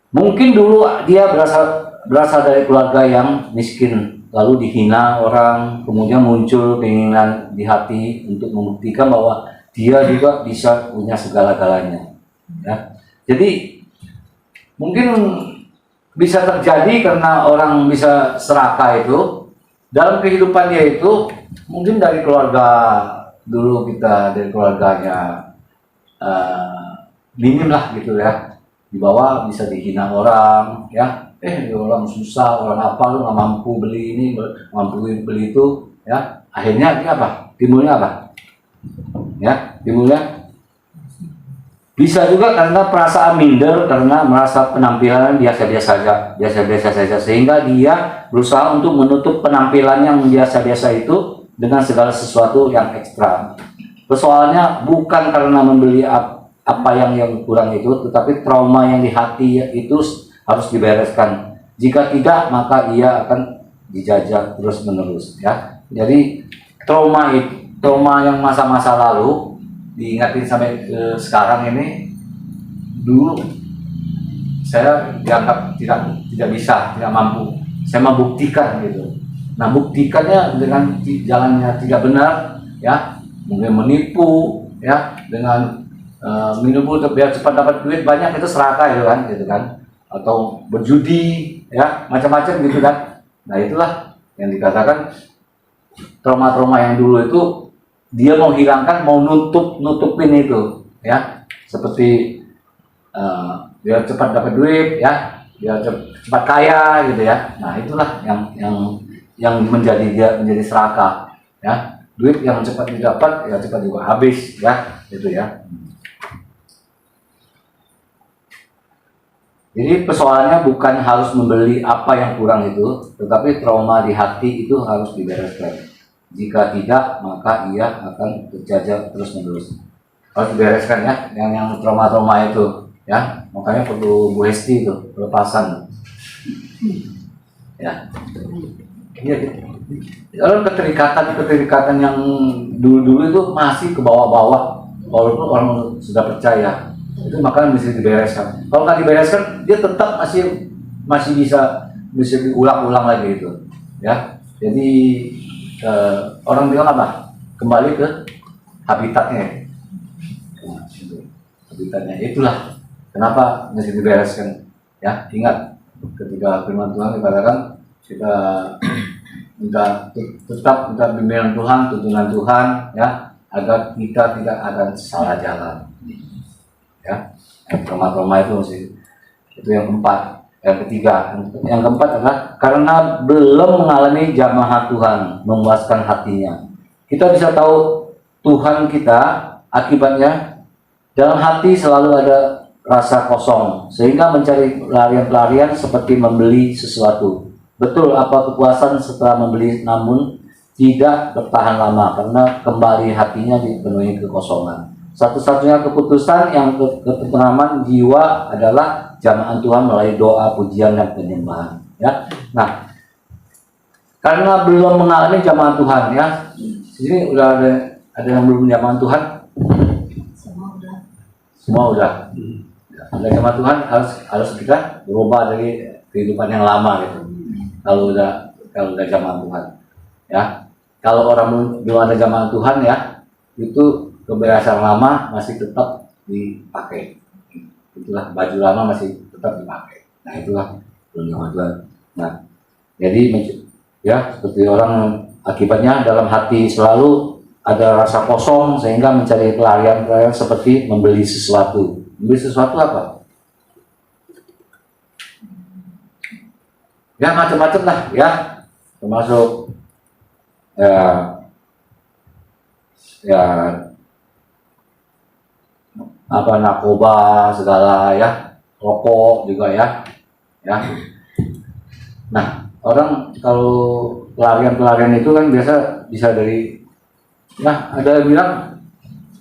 Mungkin dulu dia berasal dari keluarga yang miskin, lalu dihina orang, kemudian muncul keinginan di hati untuk membuktikan bahwa dia juga bisa punya segala-galanya, ya. Jadi mungkin bisa terjadi karena orang bisa serakah itu dalam kehidupannya itu, mungkin dari keluarga dulu, kita dari keluarganya minim lah gitu, ya, di bawah bisa dihina orang, ya, orang susah, orang apa, lu nggak mampu beli ini, mampu beli itu, ya, akhirnya dia apa, timbulnya apa, ya, timbulnya bisa juga karena perasaan minder, karena merasa penampilan biasa-biasa saja, sehingga dia berusaha untuk menutup penampilan yang biasa-biasa itu dengan segala sesuatu yang ekstra. Persoalannya bukan karena membeli apa yang kurang itu, tetapi trauma yang di hati itu harus dibereskan. Jika tidak, maka ia akan dijajah terus-menerus, ya. Jadi trauma yang masa-masa lalu diingatin sampai sekarang ini. Dulu saya dianggap tidak bisa, tidak mampu. Saya membuktikan gitu. Nah, buktikannya dengan jalannya tidak benar, ya, mungkin menipu, ya, dengan menipu biar cepat dapat duit banyak, itu serakah gitu kan, atau berjudi, ya, macam-macam gitu kan. Nah, itulah yang dikatakan trauma-trauma yang dulu itu dia mau hilangkan, mau nutupin itu, ya. seperti biar cepat dapat duit ya, biar cepat kaya gitu ya. Nah itulah yang menjadi dia menjadi serakah ya. Duit yang cepat didapat ya cepat juga habis ya, gitu ya. Jadi persoalannya bukan harus membeli apa yang kurang itu, tetapi trauma di hati itu harus dibereskan. Jika tidak, maka ia akan terjajah terus-menerus. Harus dibereskan ya, yang trauma-trauma itu, ya. Makanya perlu Bu Hesti itu pelepasan, ya. Iya, kalau keterikatan yang dulu-dulu itu masih ke bawah-bawah, walaupun orang sudah percaya. Itu makanya mesti dibereskan. Kalau nggak dibereskan, dia tetap masih bisa diulang-ulang lagi itu, ya. Jadi orang bilang apa? Kembali ke habitatnya. Nah, habitatnya itulah kenapa mesti dibereskan. Ya, ingat ketika firman Tuhan dikatakan kita tetap minta bimbingan Tuhan, tuntunan Tuhan, ya, agar kita tidak akan salah jalan. Ya, trauma-trauma itu sih. Itu yang keempat. Yang ketiga, yang keempat adalah karena belum mengalami jamaah Tuhan, memuaskan hatinya. Kita bisa tahu Tuhan kita akibatnya dalam hati selalu ada rasa kosong, sehingga mencari pelarian-pelarian seperti membeli sesuatu. Betul, apa kepuasan setelah membeli, namun tidak bertahan lama karena kembali hatinya dipenuhi kekosongan. Satu-satunya keputusan yang ketentraman jiwa adalah jamaah Tuhan melalui doa, pujian, dan penyembahan. Ya, nah, karena belum mengalami jamaah Tuhan, ya, sini udah ada yang belum jamaah Tuhan. Semua udah. Ada jamaah Tuhan harus kita berubah dari kehidupan yang lama gitu. Kalau udah jamaah Tuhan, ya. Kalau orang belum ada jamaah Tuhan, ya, itu kebiasaan lama masih tetap dipakai. Itulah baju lama masih tetap dipakai. Nah itulah jamaah Tuhan. Nah jadi ya seperti orang akibatnya dalam hati selalu ada rasa kosong sehingga mencari pelarian seperti membeli sesuatu. Membeli sesuatu apa? Ya macam-macam lah ya, termasuk ya apa narkoba segala ya, rokok juga ya. Nah orang kalau pelarian itu kan biasa bisa dari ya ada yang bilang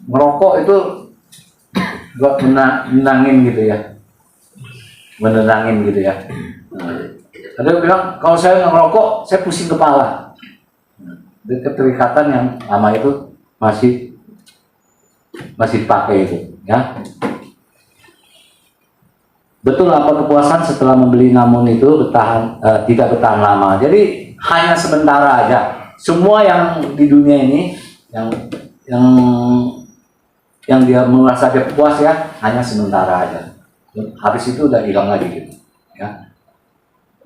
merokok itu buat menenangin gitu ya, menenangin gitu ya. Nah, ada yang bilang kalau saya ngerokok saya pusing kepala. Keterikatan yang lama itu masih dipakai itu, ya. Betul apa kepuasan setelah membeli, namun itu tidak bertahan lama. Jadi hanya sementara aja. Semua yang di dunia ini yang dia merasa dia puas ya hanya sementara aja. Habis itu udah hilang lagi gitu, ya.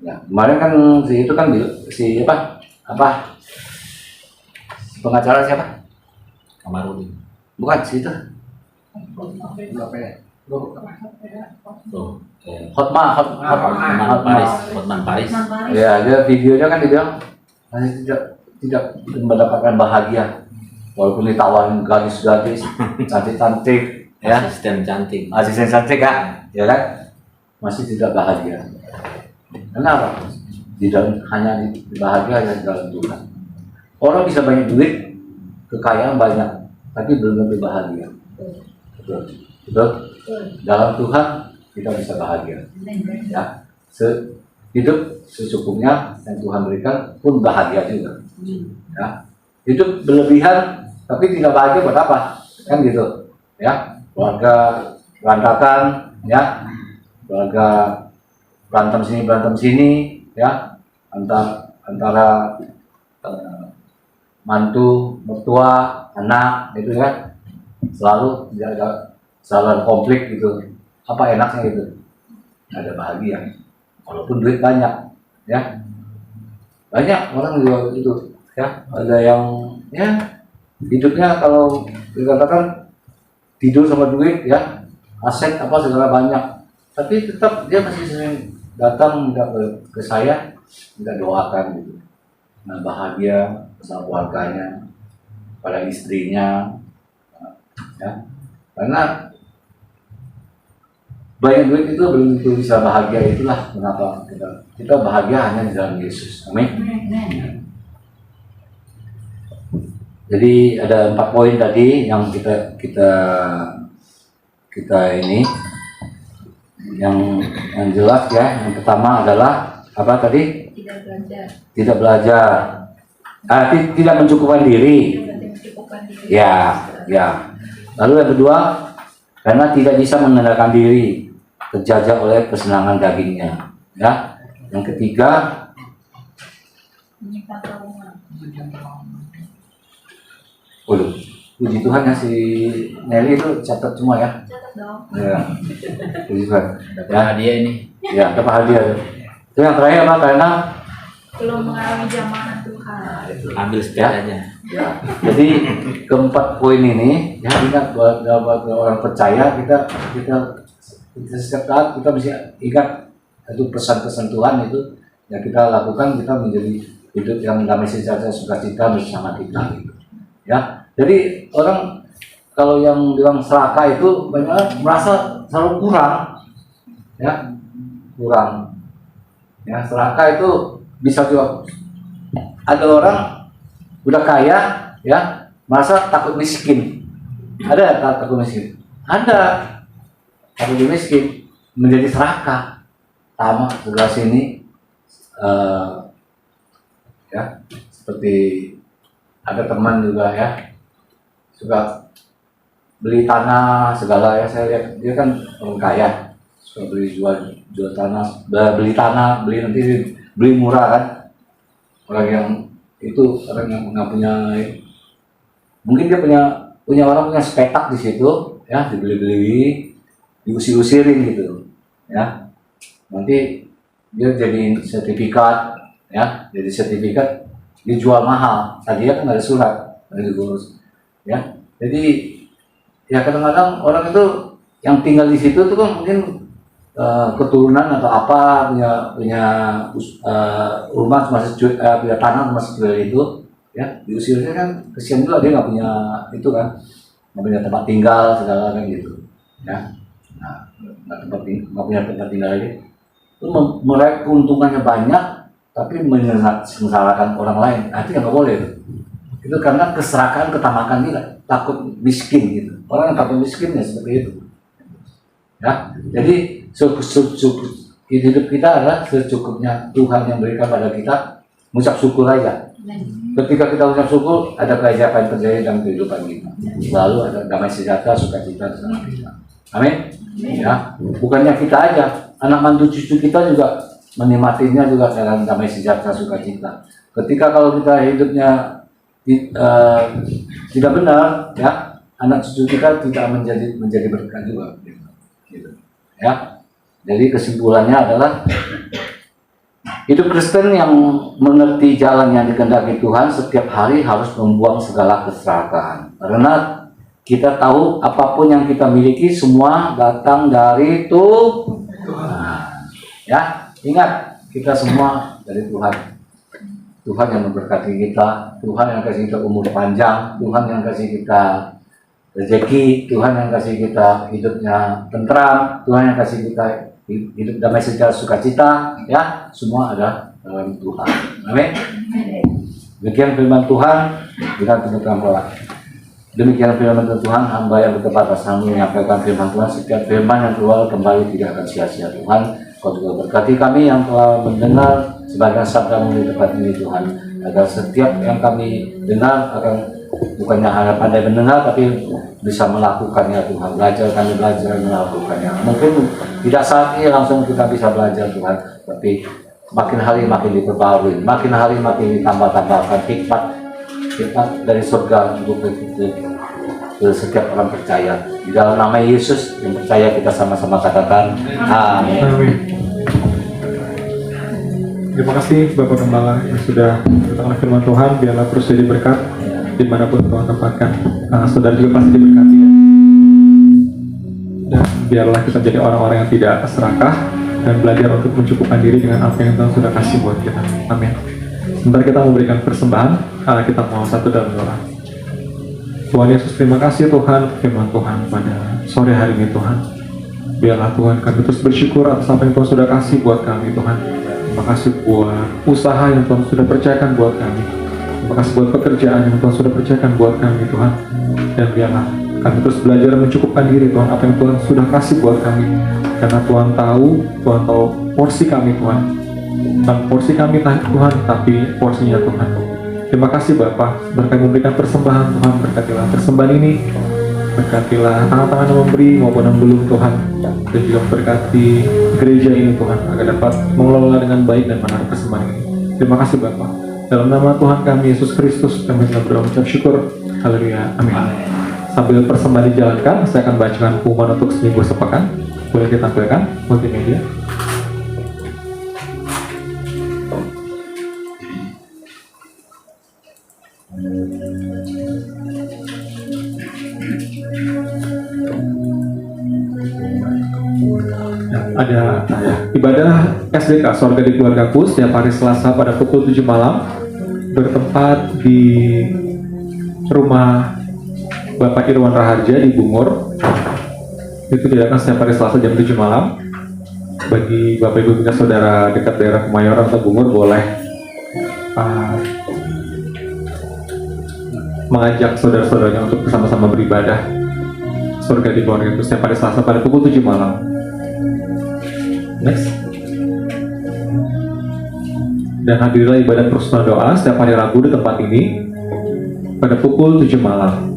Ya, kemarin kan si pengacara siapa? Kamarudin. Bukan si itu. Hotman Paris. Ya, ada videonya kan dia bilang masih tidak mendapatkan bahagia walaupun ditawarin gadis-gadis cantik-cantik ya, asisten cantik ya kan, masih tidak bahagia. Kenapa? Hanya bahagia di dalam Tuhan. Orang bisa banyak duit, kekayaan banyak, tapi belum tentu bahagia. Betul. Dalam Tuhan kita bisa bahagia. Ya, hidup secukupnya yang Tuhan berikan pun bahagia juga. Ya, hidup berlebihan tapi tidak bahagia buat apa? Kan gitu. Ya, keluarga berantakan, ya, keluarga berantem sini, ya, antara mantu, mertua, anak, itu ya, selalu ada konflik gitu. Apa enaknya gitu? Ada bahagia, walaupun duit banyak, ya. Banyak orang juga itu, ya. Ada yang ya hidupnya kalau dikatakan tidur sama duit, ya, aset apa segala banyak, tapi tetap dia masih sering datang minta ke saya, minta doakan gitu. Nah, bahagia bersama keluarganya, pada istrinya, ya. Karena banyak duit itu belum tentu bisa bahagia, itulah kenapa kita bahagia hanya di dalam Yesus. Amin. Jadi ada 4 poin tadi yang kita ini yang jelas ya. Yang pertama adalah apa tadi? Tidak belajar. Tidak belajar. Tidak mencukupkan diri. Ya. Lalu yang kedua, karena tidak bisa mengendalikan diri, terjajah oleh kesenangan dagingnya. Ya. Yang ketiga, Menyimpan trauma. puji Tuhan ya, si Nelly itu catat semua ya. Catat dong. Ya. Puji Tuhan. Dapat hadiah ini. Ya, dapat hadiah. Itu yang terakhir apa? Karena Belum mengalami jamaah Tuhan. Ambil sepedanya. ya, jadi keempat poin ini ya, ingat buat orang percaya, kita setiap saat kita mesti ingat itu pesan-pesan Tuhan itu yang kita lakukan, kita menjadi hidup yang damai sejahtera sukacita bersama kita gitu. Ya, jadi orang kalau yang bilang serakah itu banyak merasa selalu kurang, ya, kurang. Ya, serakah itu bisa juga ada orang udah kaya, ya, merasa takut miskin. Ada takut miskin? Ada takut miskin, menjadi serakah, tamak sebelah sini, ya, seperti ada teman juga ya, suka beli tanah segala ya, saya lihat dia kan orang kaya, suka jual tanah, beli nanti beli murah kan. Orang yang itu orang yang nggak punya, mungkin dia punya orang punya sepetak di situ ya, dibeli diusir-usirin gitu ya, nanti dia jadi sertifikat ya, jadi sertifikat dijual mahal, tadinya kan nggak ada surat, nggak diurus ya. Jadi ya kadang-kadang orang itu yang tinggal di situ tuh kan mungkin keturunan atau apa, punya rumah masih punya tanah masih jual itu ya, diusirnya kan kesian juga, dia nggak punya itu kan, nggak punya tempat tinggal segala kan gitu ya. Nah, nggak punya tempat tinggal lagi, itu meraih keuntungannya banyak tapi menyengsarakan orang lain. Nah, itu yang nggak boleh tuh. Itu karena keserakahan, ketamakan kita, takut miskin gitu. Orang yang takut miskin ya seperti itu ya. Jadi hidup kita adalah secukupnya Tuhan yang berikan pada kita, mengucap syukur aja. Ketika kita mengucap syukur, ada keajaiban terjadi dalam kehidupan kita. Lalu ada damai sejahtera, sukacita bersama kita. Amin. Ya, bukannya kita aja, anak mantu cucu kita juga menikmatinya juga dalam damai sejahtera, sukacita. Ketika kalau kita hidupnya tidak benar, ya, anak cucu kita tidak menjadi berkat juga. Gitu. Ya, jadi kesimpulannya adalah hidup Kristen yang mengerti jalan yang dikehendaki Tuhan setiap hari harus membuang segala keserakahan, karena kita tahu apapun yang kita miliki semua datang dari Tuhan. Ya, ingat kita semua dari Tuhan. Tuhan yang memberkati kita, Tuhan yang kasih kita umur panjang, Tuhan yang kasih kita rezeki, Tuhan yang kasih kita hidupnya tentram, Tuhan yang kasih kita hidup damai sejahtera sukacita, ya, semua ada dalam Tuhan. Amin. Demikian firman Tuhan, dengan penutupan doa. Demikian firman Tuhan, hamba yang berkepada kami menyampaikan firman Tuhan. Setiap firman yang keluar kembali tidak akan sia-sia. Tuhan, Kau juga berkati kami yang telah mendengar sebagian sabda-Mu di tempat ini Tuhan, agar setiap yang kami dengar akan bukannya hanya pandai mendengar, tapi bisa melakukannya Tuhan. Kami belajar melakukannya. Mungkin tidak saat ini langsung kita bisa belajar Tuhan, tapi makin hari makin diperbarui, makin hari makin ditambah-tambahkan hikmat dari surga untuk setiap orang percaya. Di dalam nama Yesus yang percaya, kita sama-sama katakan amin. Amin. Terima kasih Bapak Gembala yang sudah bertanya firman Tuhan. Biarlah terus jadi berkat dimanapun Tuhan tempatkan. Saudara juga pasti diberkati ya. Dan biarlah kita jadi orang-orang yang tidak serakah dan belajar untuk mencukupkan diri dengan apa yang Tuhan sudah kasih buat kita. Amin. Sebentar kita memberikan persembahan, kita mau satu dalam doa. Tuhan Yesus, terima kasih Tuhan firman Tuhan pada sore hari ini Tuhan. Biarlah Tuhan kami terus bersyukur atas apa yang Tuhan sudah kasih buat kami Tuhan. Terima kasih buat usaha yang Tuhan sudah percayakan buat kami. Terima kasih buat pekerjaan yang Tuhan sudah percayakan buat kami Tuhan. Dan biarlah kami terus belajar mencukupkan diri Tuhan apa yang Tuhan sudah kasih buat kami. Karena Tuhan tahu porsi kami Tuhan. Bukan porsi kami Tuhan, tapi porsinya Tuhan. Terima kasih Bapak, berkati memberikan persembahan Tuhan, berkatilah persembahan ini, berkatilah tangan-tangan yang memberi maupun yang belum Tuhan, dan juga berkati gereja ini Tuhan, agar dapat mengelola dengan baik dan menaruh persembahan ini. Terima kasih Bapak. Dalam nama Tuhan kami Yesus Kristus, kami telah berdoa mengucap syukur. Haleluya. Amin. Sambil persembahan dijalankan, saya akan bacakan pengumuman untuk seminggu sepekan. Boleh ditampilkan multimedia. Ada ibadah SDK Sorga di Keluargaku setiap hari Selasa pada pukul 7 malam bertempat di rumah Bapak Irwan Raharja di Bungur. Itu diadakan setiap hari Selasa jam 7 malam. Bagi Bapak Ibu dan Saudara dekat daerah Kemayoran atau Bungur boleh mengajak saudara-saudaranya untuk bersama-sama beribadah Surga di Keluarga itu setiap hari Selasa pada pukul 7 malam. Next. Dan hadirilah ibadah persekutuan doa setiap hari Rabu di tempat ini pada pukul 7 malam.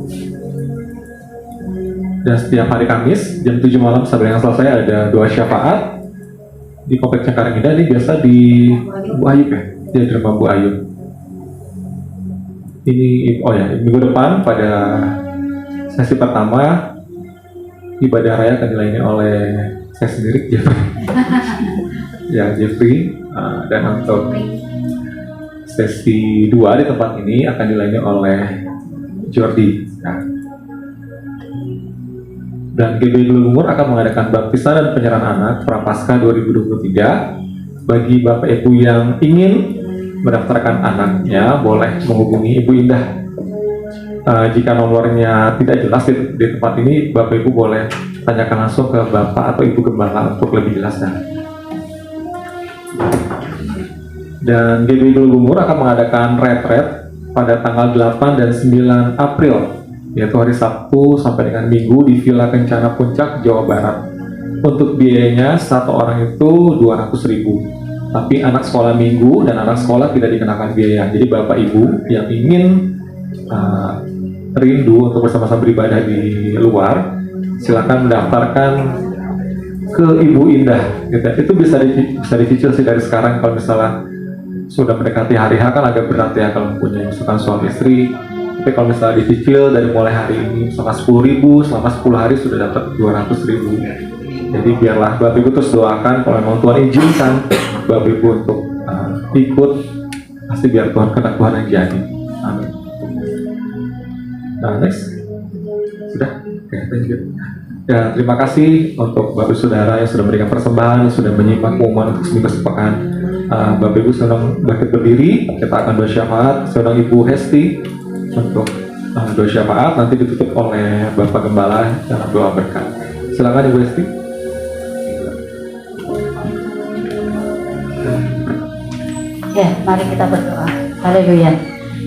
Dan setiap hari Kamis jam 7 malam sampai dengan selesai ada doa syafaat di Komplek Cengkareng Indah. Ini biasa di Bu Ayub ya, di rumah Bu Ayub. Ini minggu depan pada sesi pertama ibadah raya akan dilayani oleh saya sendiri, Jeffrey, dan untuk sesi 2 di tempat ini akan dilayani oleh Jordi. Dan GBI Bungur akan mengadakan baptisan dan penyerahan anak Prapaskah 2023. Bagi Bapak Ibu yang ingin mendaftarkan anaknya, boleh menghubungi Ibu Indah. Jika nomornya tidak jelas di tempat ini, Bapak Ibu boleh tanyakan langsung ke Bapak atau Ibu Gembala untuk lebih jelasnya. Dan GBI Bungur akan mengadakan retret pada tanggal 8 dan 9 April, yaitu hari Sabtu sampai dengan Minggu di Villa Kencana Puncak, Jawa Barat. Untuk biayanya satu orang itu 200.000. Tapi anak sekolah minggu dan anak sekolah tidak dikenakan biaya. Jadi Bapak Ibu yang ingin rindu untuk bersama-sama beribadah di luar, silakan mendaftarkan ke Ibu Indah. Gitu. Itu bisa dicicil sih dari sekarang. Kalau misalnya sudah mendekati hari H kan agak berat ya kalau mempunyai misalkan suami istri. Tapi kalau misalnya dicicil dari mulai hari ini misalkan 10.000, selama 10 hari sudah dapat 200.000. Jadi biarlah Bapak Ibu terus doakan kalau memang Tuhan izinkan Bapak Ibu untuk ikut, pasti biar Tuhan kehendak Tuhan yang jadi. Amin. Nah, next. Sudah? Oke, thank you. Ya, terima kasih untuk Bapak Saudara yang sudah memberikan persembahan, yang sudah menyimak pengumuman untuk seminggu sepekan. Bapak Ibu sedang bangkit berdiri, kita akan doa syafaat. Sedang Ibu Hesti untuk doa syafaat, nanti ditutup oleh Bapak Gembala dalam doa berkat. Silakan Ibu Hesti. Ya, mari kita berdoa. Haleluya.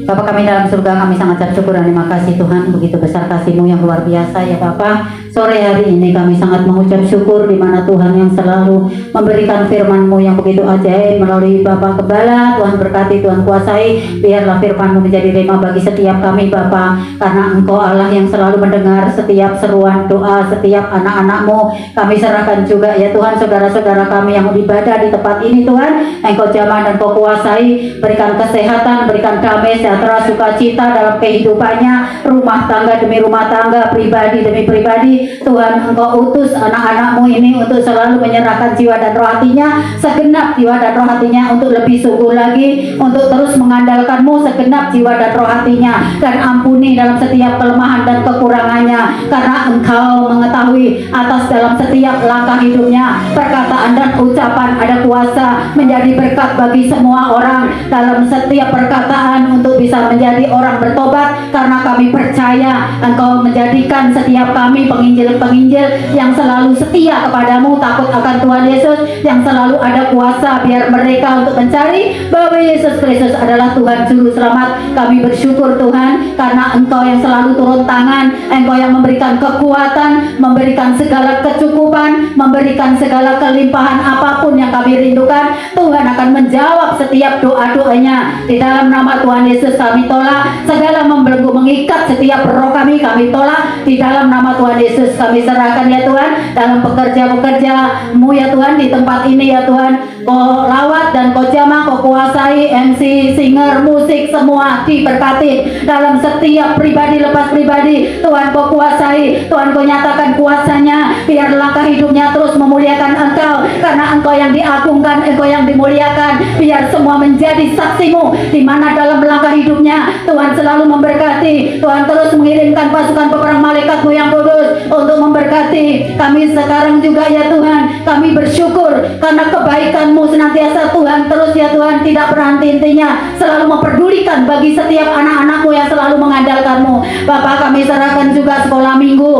Bapa kami dalam surga, kami sangat bersyukur dan terima kasih Tuhan, begitu besar kasih-Mu yang luar biasa ya Bapa. Sore hari ini kami sangat mengucap syukur di mana Tuhan yang selalu memberikan firman-Mu yang begitu ajaib melalui Bapak Gembala. Tuhan berkati, Tuhan kuasai, biarlah firman-Mu menjadi rema bagi setiap kami Bapa, karena Engkau Allah yang selalu mendengar setiap seruan doa setiap anak-anak-Mu. Kami serahkan juga ya Tuhan saudara-saudara kami yang beribadah di tempat ini Tuhan, Engkau jamah dan Engkau kuasai, berikan kesehatan, berikan damai sejahtera sejahtera, sukacita dalam kehidupannya, rumah tangga demi rumah tangga, pribadi demi pribadi. Tuhan, Engkau utus anak-anak-Mu ini untuk selalu menyerahkan jiwa dan roh hatinya, segenap jiwa dan roh hatinya untuk lebih sungguh lagi, untuk terus mengandalkan-Mu segenap jiwa dan roh hatinya, dan ampuni dalam setiap kelemahan dan kekurangannya, karena Engkau mengetahui atas dalam setiap langkah hidupnya, perkataan dan ucapan ada kuasa menjadi berkat bagi semua orang dalam setiap perkataan untuk bisa menjadi orang bertobat, karena kami percaya Engkau menjadikan setiap kami penginjil-penginjil yang selalu setia kepadamu, takut akan Tuhan Yesus, yang selalu ada kuasa biar mereka untuk mencari bahwa Yesus Kristus adalah Tuhan Juru Selamat. Kami bersyukur Tuhan, karena Engkau yang selalu turun tangan, Engkau yang memberikan kekuatan, memberikan segala kecukupan, memberikan segala kelimpahan apapun yang kami rindukan. Tuhan akan menjawab setiap doa-doanya. Di dalam nama Tuhan Yesus kami tolak segala membelenggu, mengikat setiap roh kami tolak. Di dalam nama Tuhan Yesus kami serahkan ya Tuhan, dalam pekerja-pekerja-Mu ya Tuhan, di tempat ini ya Tuhan. Kau rawat dan Kau jamah, Kau kuasai MC, singer, musik, semua diberkati dalam setiap pribadi lepas pribadi. Tuhan Kau kuasai, Tuhan Kau nyatakan kuasanya, biar langkah hidupnya terus memuliakan Engkau, karena Engkau yang diagungkan, Engkau yang dimuliakan. Biar semua menjadi saksi-Mu, di mana dalam langkah hidupnya Tuhan selalu memberkati. Tuhan terus mengirimkan pasukan peperang malaikat-Mu yang kudus untuk memberkati kami sekarang juga ya Tuhan. Kami bersyukur karena kebaikan-Mu senantiasa Tuhan, terus ya Tuhan, tidak pernah henti-hentinya, selalu memperdulikan bagi setiap anak-anak-Mu yang selalu mengandalkan-Mu. Bapak, kami serahkan juga sekolah minggu,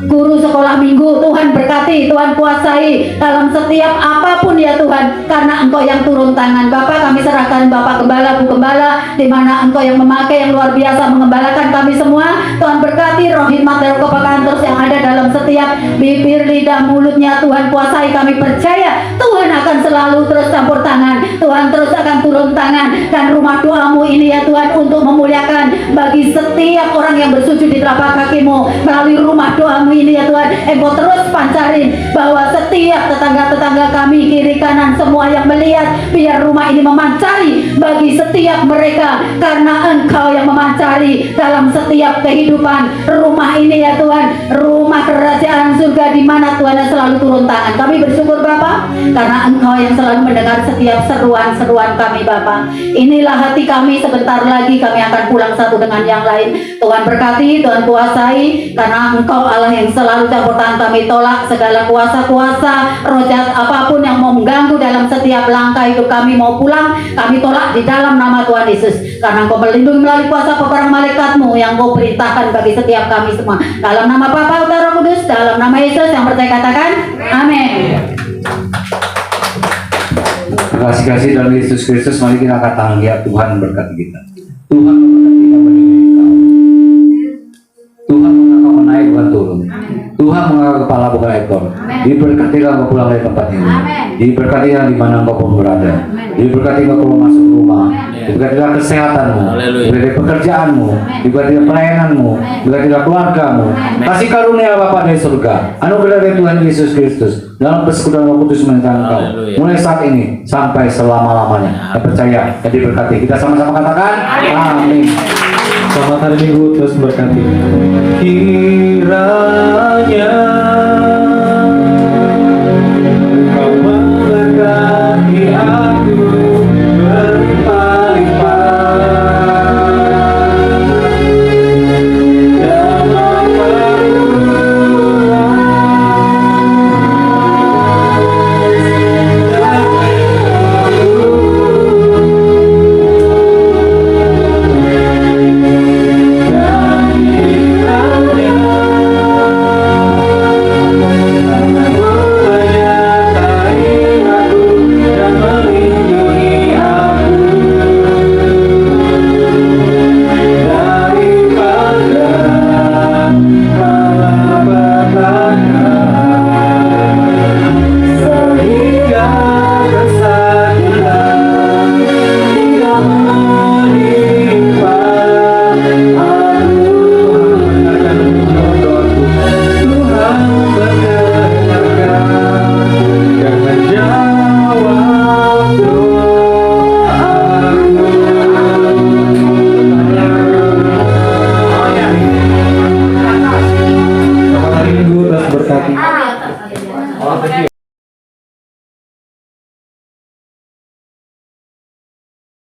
guru sekolah minggu. Tuhan berkati, Tuhan kuasai dalam setiap apapun ya Tuhan, karena Engkau yang turun tangan. Bapak, kami serahkan Bapak Gembala, Bu Gembala, di mana Engkau yang memakai yang luar biasa mengembalakan kami semua. Tuhan berkati roh hikmat dan roh kepekaan terus yang ada dalam setiap bibir, lidah, mulutnya. Tuhan kuasai, kami percaya Tuhan akan selalu terus campur tangan, Tuhan terus akan turun tangan, dan rumah doa-Mu ini ya Tuhan untuk memuliakan bagi setiap orang yang bersujud di telapak kaki-Mu. Melalui rumah doa-Mu ini ya Tuhan, Engkau terus pancarin bahwa setiap tetangga-tetangga kami, kiri kanan, semua yang melihat, biar rumah ini memancari bagi setiap mereka, karena Engkau yang memancari dalam setiap kehidupan rumah ini ya Tuhan, rumah kerajaan surga di mana Tuhan yang selalu turun tangan. Kami bersyukur Bapa, karena Engkau yang selalu mendengar setiap seruan-seruan kami Bapa. Inilah hati kami, sebentar lagi kami akan pulang satu dengan yang lain. Tuhan berkati, Tuhan kuasai, karena Engkau Allah yang selalu campur tangan. Kami tolak segala kuasa-kuasa roh jahat apapun yang mau mengganggu dalam setiap langkah hidup kami mau pulang. Kami tolak di dalam nama Tuhan Yesus, karena Engkau melindungi melalui kuasa peperang malaikat-Mu yang Engkau perintahkan bagi setiap kami semua. Dalam nama Bapa, Putra, Roh Kudus, dalam nama Yesus yang percaya katakan amin. Kasih-kasih dalam Yesus Kristus, mari kita katakan ya Tuhan berkati kita. Tuhan memberkati kita berdiri kau. Tuhan mengangkat menaik bukan turun. Tuhan mengangkat kepala bukan ekor. Diberkatilah engkau pulang dari tempat ini. Diberkatilah di mana engkau pun berada. Diberkati engkau masuk rumah. Diberkatilah kesehatanmu. Diberkati pekerjaanmu. Diberkatilah pelayananmu. Diberkatilah keluargamu. Kasih karunia Bapa dari surga, anugerah dari Tuhan Yesus Kristus dalam persekutuan Roh Kudus menyertai engkau mulai saat ini sampai selama-lamanya. Saya percaya dan diberkati. Kita sama-sama katakan amin. Selamat hari Minggu, terus berkati. Kiranya